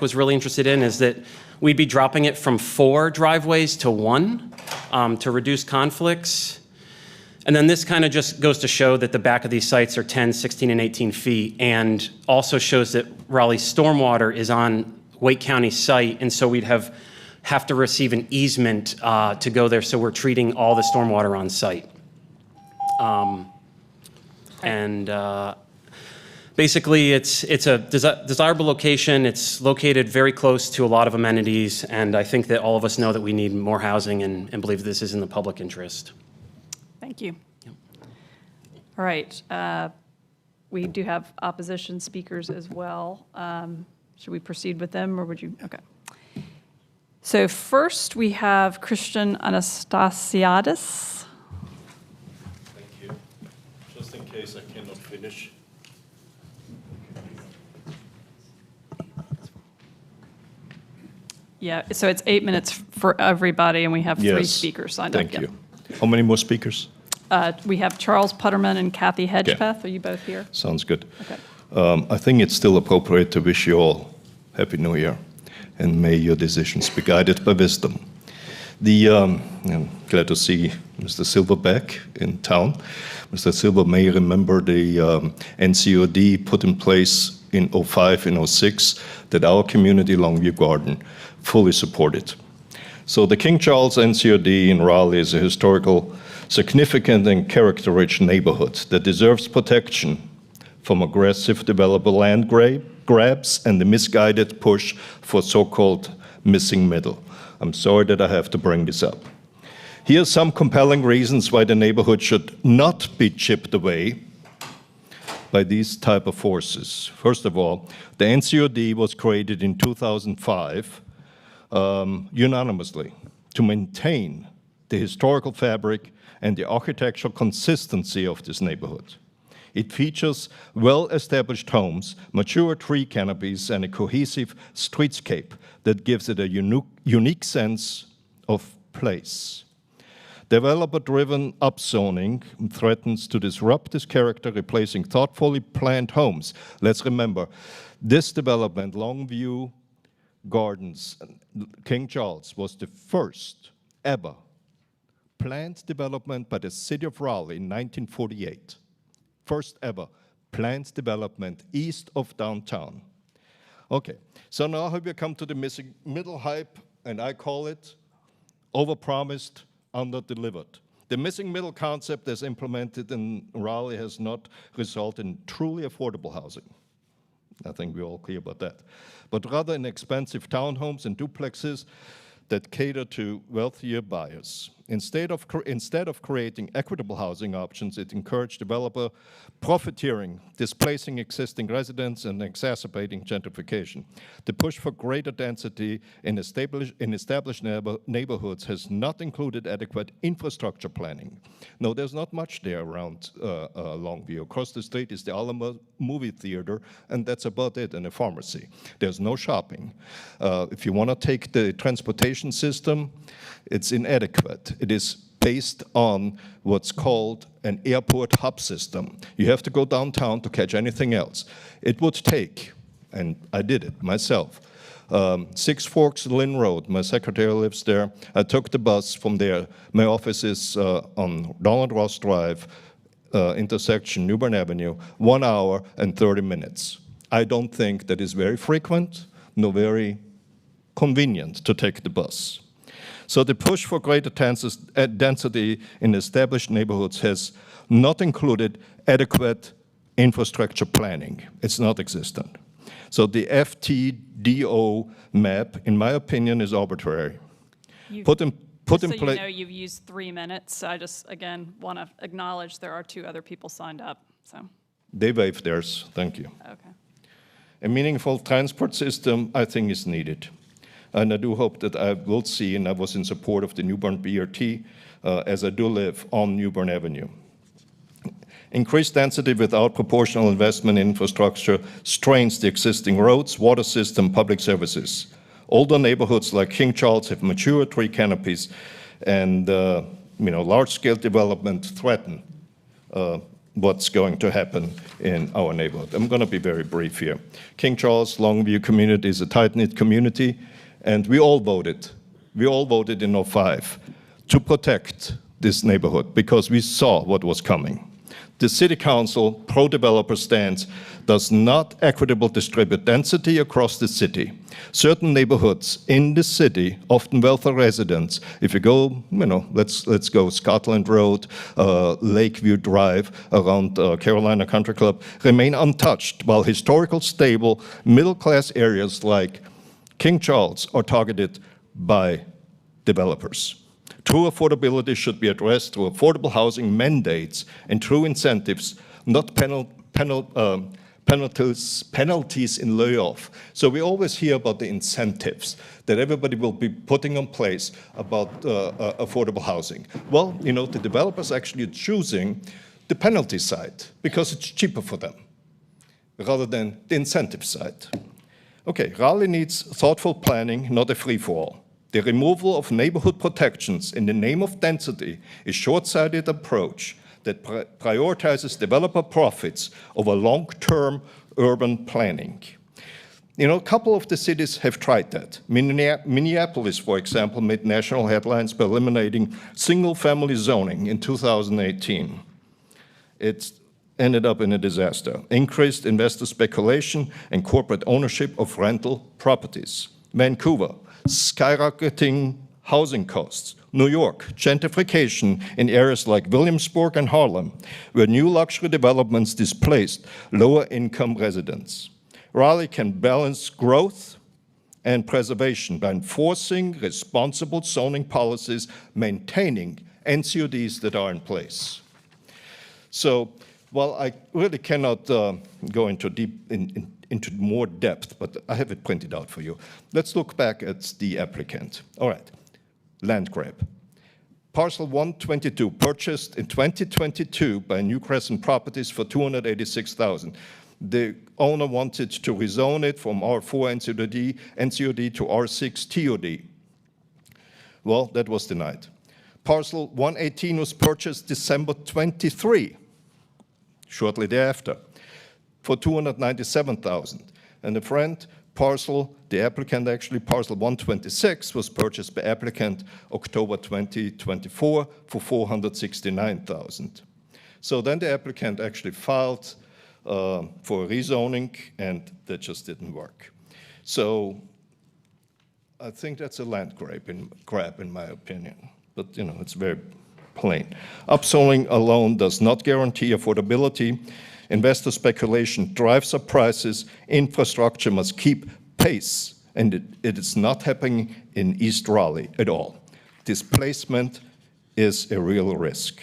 was really interested in is that we'd be dropping it from 4 driveways to 1 to reduce conflicts. And then this kind of just goes to show that the back of these sites are 10, 16, and 18 feet, and also shows that Raleigh stormwater is on Wake County site, and so we'd have to receive an easement to go there, so we're treating all the stormwater on site. And basically, it's a desirable location. It's located very close to a lot of amenities, and I think that all of us know that we need more housing and believe this is in the public interest. Thank you. All right. We do have opposition speakers as well. Should we proceed with them, or would you? Okay. So first, we have Christian Anastasiadis. Thank you. Just in case I cannot finish. Yeah, so it's 8 minutes for everybody, and we have 3 Yes. speakers signed up. Thank Yep. you. How many more speakers? We have Charles Putterman and Kathy Hedgepeth. Are you both here? Sounds good. Okay. I think it's still appropriate to wish you all Happy New Year, and may your decisions be guided by wisdom. I'm glad to see Mr. Silver back in town. Mr. Silver may remember the NCOD put in place in 05 and 06 that our community, Longview Garden, fully supported. So the King Charles NCOD in Raleigh is a historical, significant and character-rich neighborhood that deserves protection from aggressive developer land grabs and the misguided push for so-called missing middle. I'm sorry that I have to bring this up. Here are some compelling reasons why the neighborhood should not be chipped away by these type of forces. First of all, the NCOD was created in 2005 unanimously to maintain the historical fabric and the architectural consistency of this neighborhood. It features well-established homes, mature tree canopies, and a cohesive streetscape that gives it a unique sense of place. Developer-driven upzoning threatens to disrupt this character, replacing thoughtfully planned homes. Let's remember, this development, Longview Gardens, King Charles, was the first ever planned development by the city of Raleigh in 1948. First ever planned development east of downtown. Okay, so now we come to the missing middle hype, and I call it overpromised, under-delivered. The missing middle concept as implemented in Raleigh has not resulted in truly affordable housing. I think we're all clear about that. But rather in expensive townhomes and duplexes that cater to wealthier buyers. Instead of creating equitable housing options, it encouraged developer profiteering, displacing existing residents and exacerbating gentrification. The push for greater density in established neighborhoods has not included adequate infrastructure planning. No, there's not much there around Longview. Across the street is the Alamo movie theater, and that's about it, and a pharmacy. There's no shopping. If you want to take the transportation system, it's inadequate. It is based on what's called an airport hub system. You have to go downtown to catch anything else. It would take, and I did it myself, Six Forks Lynn Road. My secretary lives there. I took the bus from there. My office is on Donald Ross Drive, intersection Newbern Avenue, 1 hour and 30 minutes. I don't think that is very frequent, nor very convenient to take the bus. So the push for greater density in established neighborhoods has not included adequate infrastructure planning. It's not existent. So the FTDO map, in my opinion, is arbitrary. Put in So place. you know you've used 3 minutes. I just, again, want to acknowledge there are 2 other people signed up, so. They waived theirs. Thank you. Okay. A meaningful transport system, I think, is needed. And I do hope that I will see, and I was in support of the Newbern BRT, as I do live on Newbern Avenue. Increased density without proportional investment in infrastructure strains the existing roads, water system, public services. Older neighborhoods like King Charles have mature tree canopies, and large-scale development threaten what's going to happen in our neighborhood. I'm going to be very brief here. King Charles Longview community is a tight-knit community, and we all voted in 05 to protect this neighborhood because we saw what was coming. The City Council pro-developer stance does not equitably distribute density across the city. Certain neighborhoods in the city, often wealthy residents, if you go, let's go Scotland Road, Lakeview Drive, around Carolina Country Club, remain untouched, while historical, stable, middle-class areas like King Charles are targeted by developers. True affordability should be addressed through affordable housing mandates and true incentives, not penalties in lieu of. So we always hear about the incentives that everybody will be putting in place about affordable housing. Well, the developers actually are choosing the penalty side because it's cheaper for them rather than the incentive side. Okay, Raleigh needs thoughtful planning, not a free-for-all. The removal of neighborhood protections in the name of density is a short-sighted approach that prioritizes developer profits over long-term urban planning. A couple of the cities have tried that. Minneapolis, for example, made national headlines by eliminating single-family zoning in 2018. It ended up in a disaster. Increased investor speculation and corporate ownership of rental properties. Vancouver, skyrocketing housing costs. New York, gentrification in areas like Williamsburg and Harlem, where new luxury developments displaced lower-income residents. Raleigh can balance growth and preservation by enforcing responsible zoning policies, maintaining NCODs that are in place. So, while I really cannot go into more depth, but I have it printed out for you. Let's look back at the applicant. All right, land grab. Parcel 122 purchased in 2022 by New Crescent Properties for $286,000. The owner wanted to rezone it from R4 NCOD to R6 TOD. Well, that was denied. Parcel 118 was purchased December 23, shortly thereafter, for $297,000. And the applicant actually, parcel 126 was purchased by applicant October 2024 for $469,000. So then the applicant actually filed for rezoning, and that just didn't work. So I think that's a land grab in my opinion, but it's very plain. Upzoning alone does not guarantee affordability. Investor speculation drives up prices. Infrastructure must keep pace, and it is not happening in East Raleigh at all. Displacement is a real risk.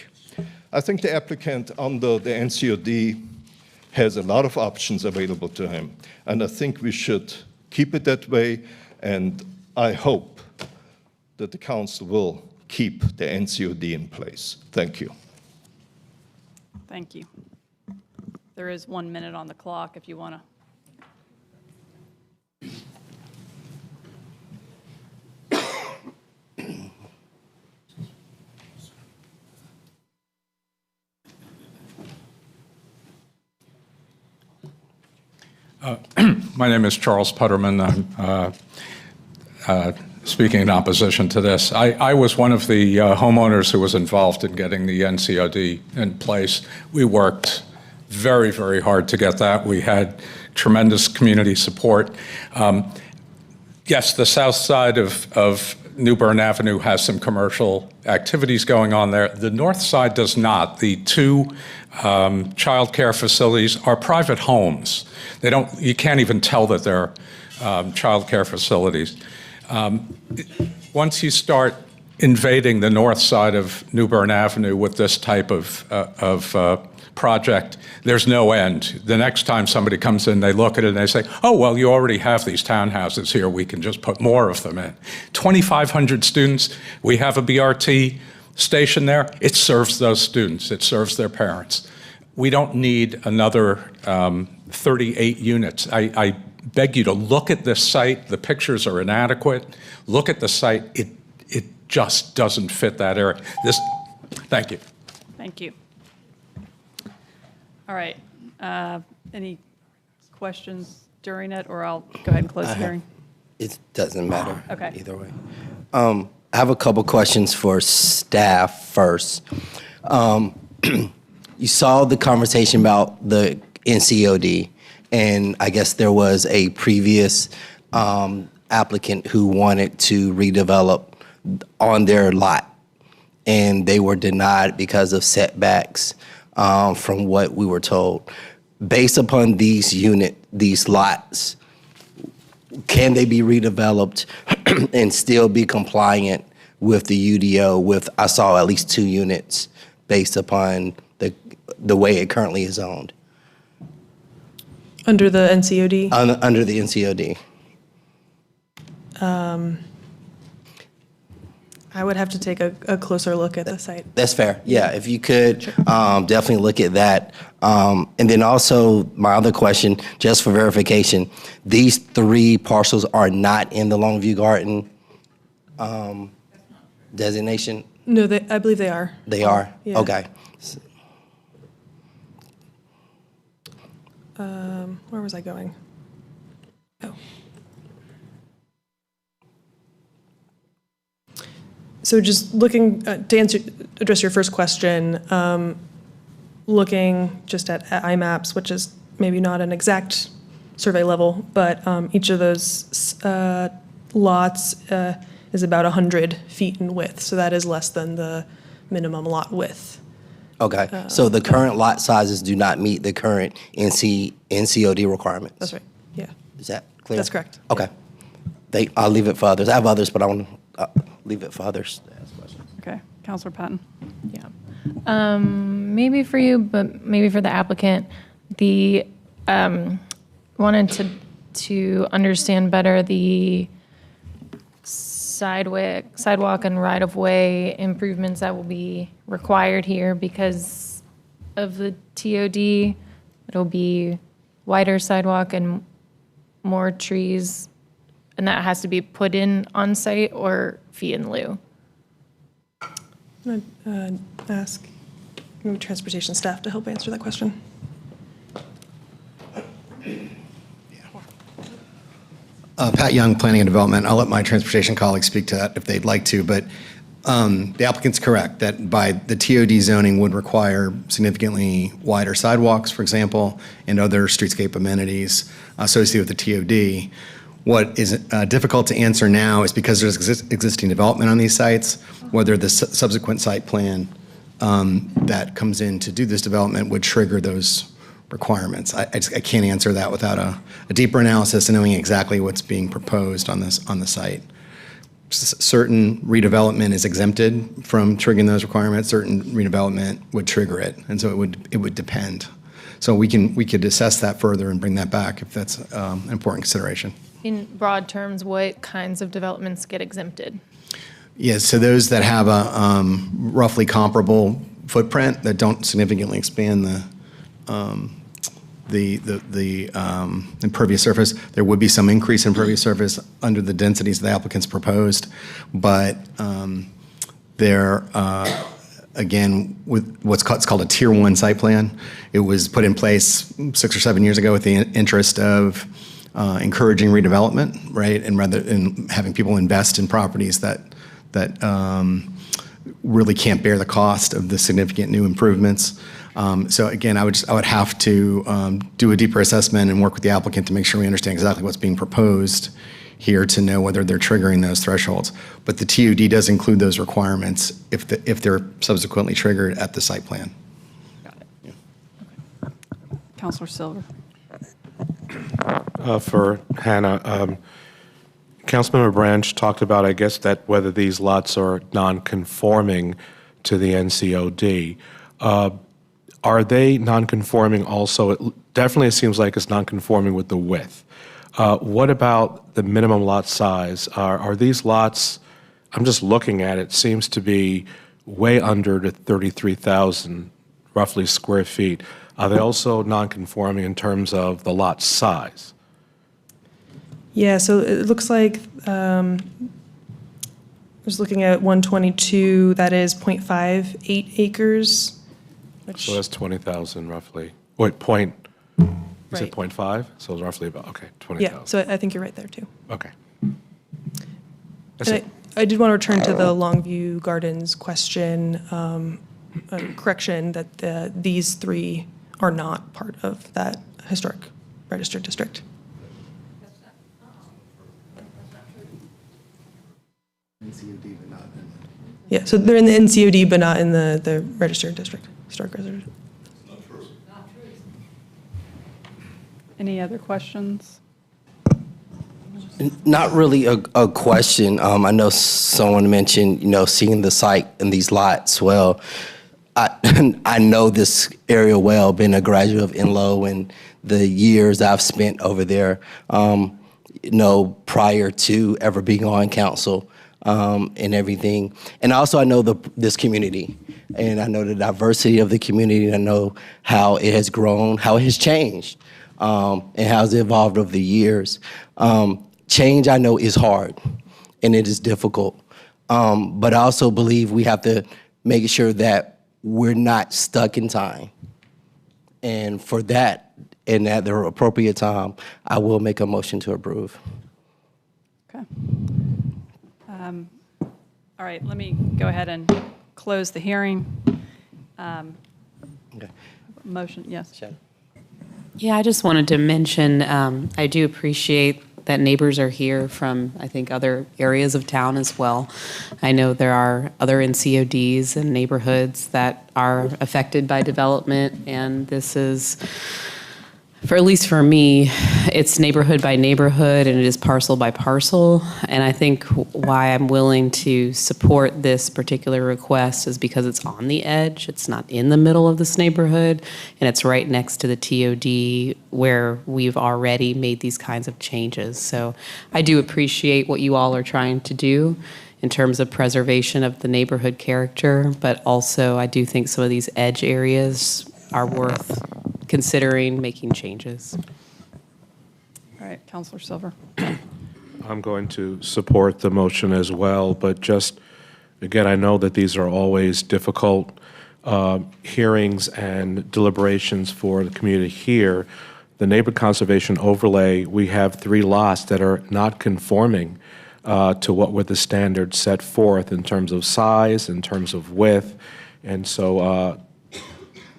I think the applicant under the NCOD has a lot of options available to him, and I think we should keep it that way, and I hope that the council will keep the NCOD in place. Thank you. Thank you. There is 1 minute on the clock if you want to. My name is Charles Putterman. I'm speaking in opposition to this. I was one of the homeowners who was involved in getting the NCOD in place. We worked very, very hard to get that. We had tremendous community support. Yes, the south side of New Bern Avenue has some commercial activities going on there. The north side does not. The two child care facilities are private homes. You can't even tell that they're child care facilities. Once you start invading the north side of New Bern Avenue with this type of project, there's no end. The next time somebody comes in, they look at it and they say, oh, well, you already have these townhouses here. We can just put more of them in. 2,500 students. We have a BRT station there. It serves those students. It serves their parents. We don't need another 38 units. I beg you to look at this site. The pictures are inadequate. Look at the site. It just doesn't fit that area. Thank you. Thank you. All right. Any questions during it, or I'll go ahead and close the hearing? It doesn't matter. Okay. Either way. I have a couple questions for staff first. you saw the conversation about the NCOD, and I guess there was a previous applicant who wanted to redevelop on their lot, and they were denied because of setbacks from what we were told. Based upon these lots, can they be redeveloped and still be compliant with the UDO with, I saw at least 2 units based upon the way it currently is owned? Under the NCOD? Under the NCOD. I would have to take a closer look at the site. That's fair. Yeah, if you could definitely look at that. And then also, my other question, just for verification, these 3 parcels are not in the Longview Garden designation? No, I believe they are. They are? Yeah. Okay. Where was I going? Oh. So just looking to address your first question, looking just at IMAPs, which is maybe not an exact survey level, but each of those lots is about 100 feet in width. So that is less than the minimum lot width. Okay, so the current lot sizes do not meet the current NCOD requirements? That's right, yeah. Is that clear? That's correct. Okay. I'll leave it for others. I have others, but I want to leave it for others to ask questions. Okay, Counselor Patton. Yeah. Maybe for you, but maybe for the applicant, the wanted to understand better the sidewalk and right-of-way improvements that will be required here because of the TOD. It'll be wider sidewalk and more trees, and that has to be put in on-site or fee in lieu. I'm going to ask maybe transportation staff to help answer that question. Pat Young, Planning and Development. I'll let my transportation colleagues speak to that if they'd like to, but the applicant's correct that by the TOD zoning would require significantly wider sidewalks, for example, and other streetscape amenities associated with the TOD. What is difficult to answer now is because there's existing development on these sites, whether the subsequent site plan that comes in to do this development would trigger those requirements. I can't answer that without a deeper analysis and knowing exactly what's being proposed on the site. Certain redevelopment is exempted from triggering those requirements. Certain redevelopment would trigger it, and so it would depend. So we could assess that further and bring that back if that's an important consideration. In broad terms, what kinds of developments get exempted? Yes, so those that have a roughly comparable footprint that don't significantly expand the impervious surface. There would be some increase in impervious surface under the densities the applicants proposed, but there, again, with what's called a Tier 1 site plan, it was put in place 6 or 7 years ago with the interest of encouraging redevelopment, right, and rather than having people invest in properties that really can't bear the cost of the significant new improvements. So again, I would have to do a deeper assessment and work with the applicant to make sure we understand exactly what's being proposed here to know whether they're triggering those thresholds. But the TOD does include those requirements if they're subsequently triggered at the site plan. Got it. Okay. Counselor Silver. For Hannah, Councilmember Branch talked about, I guess, that whether these lots are non-conforming to the NCOD. Are they non-conforming also? It seems like it's non-conforming with the width. What about the minimum lot size? Are these lots, I'm just looking at it, seems to be way under the 33,000 roughly square feet. Are they also non-conforming in terms of the lot size? Yeah, so it looks like I was looking at 122, that is 0.58 acres. So that's 20,000 roughly. Wait, you said 0.5? So it's roughly about, okay, 20,000. Yeah, so I think you're right there too. Okay. I did want to return to the Longview Gardens question. correction that these three are not part of that historic registered district. Yeah, so they're in the NCOD, but not in the registered district, historic registered. Any other questions? Not really a question. I know someone mentioned, seeing the site and these lots. Well, I know this area well, being a graduate of Enloe and the years I've spent over there, prior to ever being on council and everything. And also I know this community, and I know the diversity of the community, and I know how it has grown, how it has changed, and how it's evolved over the years. Change, I know, is hard, and it is difficult. But I also believe we have to make sure that we're not stuck in time. And for that, and at the appropriate time, I will make a motion to approve. Okay. All right, let me go ahead and close the hearing. Okay. Motion, yes. Yeah, I just wanted to mention, I do appreciate that neighbors are here from, I think, other areas of town as well. I know there are other NCODs and neighborhoods that are affected by development, and this is, at least for me, it's neighborhood by neighborhood and it is parcel by parcel. And I think why I'm willing to support this particular request is because it's on the edge. It's not in the middle of this neighborhood, and it's right next to the TOD where we've already made these kinds of changes. So I do appreciate what you all are trying to do in terms of preservation of the neighborhood character, but also I do think some of these edge areas are worth considering making changes. All right, Councilor Silver. I'm going to support the motion as well, but just, again, I know that these are always difficult hearings and deliberations for the community here. The neighborhood conservation overlay, we have 3 lots that are not conforming to what were the standards set forth in terms of size, in terms of width, and so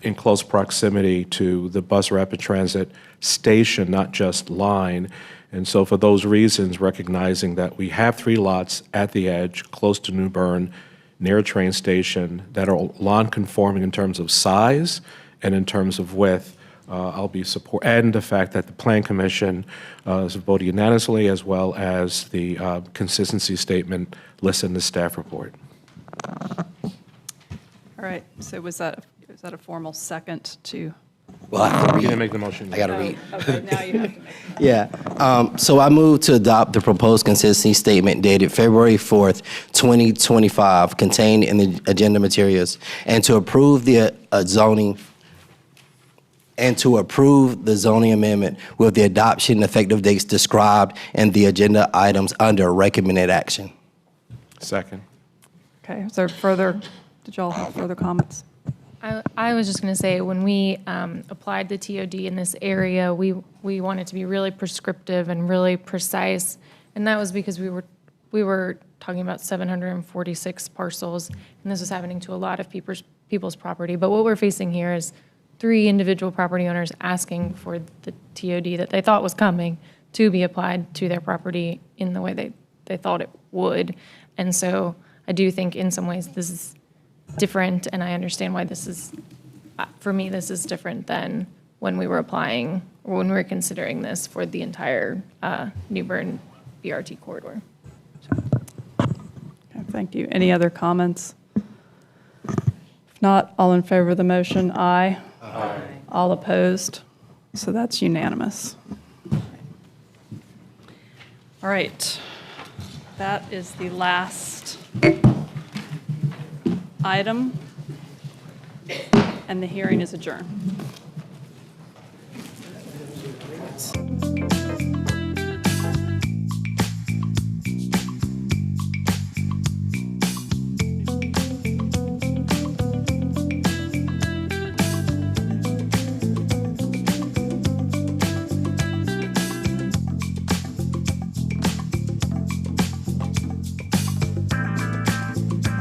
in close proximity to the bus rapid transit station, not just line. And so for those reasons, recognizing that we have 3 lots at the edge, close to New Bern, near a train station, that are non-conforming in terms of size and in terms of width, I'll be support, and the fact that the Plan Commission is voted unanimously, as well as the consistency statement listed in the staff report. All right, so was that a formal second to? Well, I have to read. You didn't make the motion. I got to read. Okay, now you have to make. Yeah. So I move to adopt the proposed consistency statement dated February 4th, 2025, contained in the agenda materials, and to approve the zoning amendment with the adoption effective dates described in the agenda items under recommended action. Second. Okay, is there did y'all have further comments? I was just going to say, when we applied the TOD in this area, we wanted to be really prescriptive and really precise, and that was because we were talking about 746 parcels, and this was happening to a lot of people's property. But what we're facing here is 3 individual property owners asking for the TOD that they thought was coming to be applied to their property in the way they thought it would. And so I do think in some ways this is different, and I understand why this is, for me, this is different than when we were applying, or when we were considering this for the entire New Bern BRT corridor. Okay, thank you. Any other comments? If not, all in favor of the motion, aye. Aye. All opposed? So that's unanimous. All right. That is the last item, and the hearing is adjourned.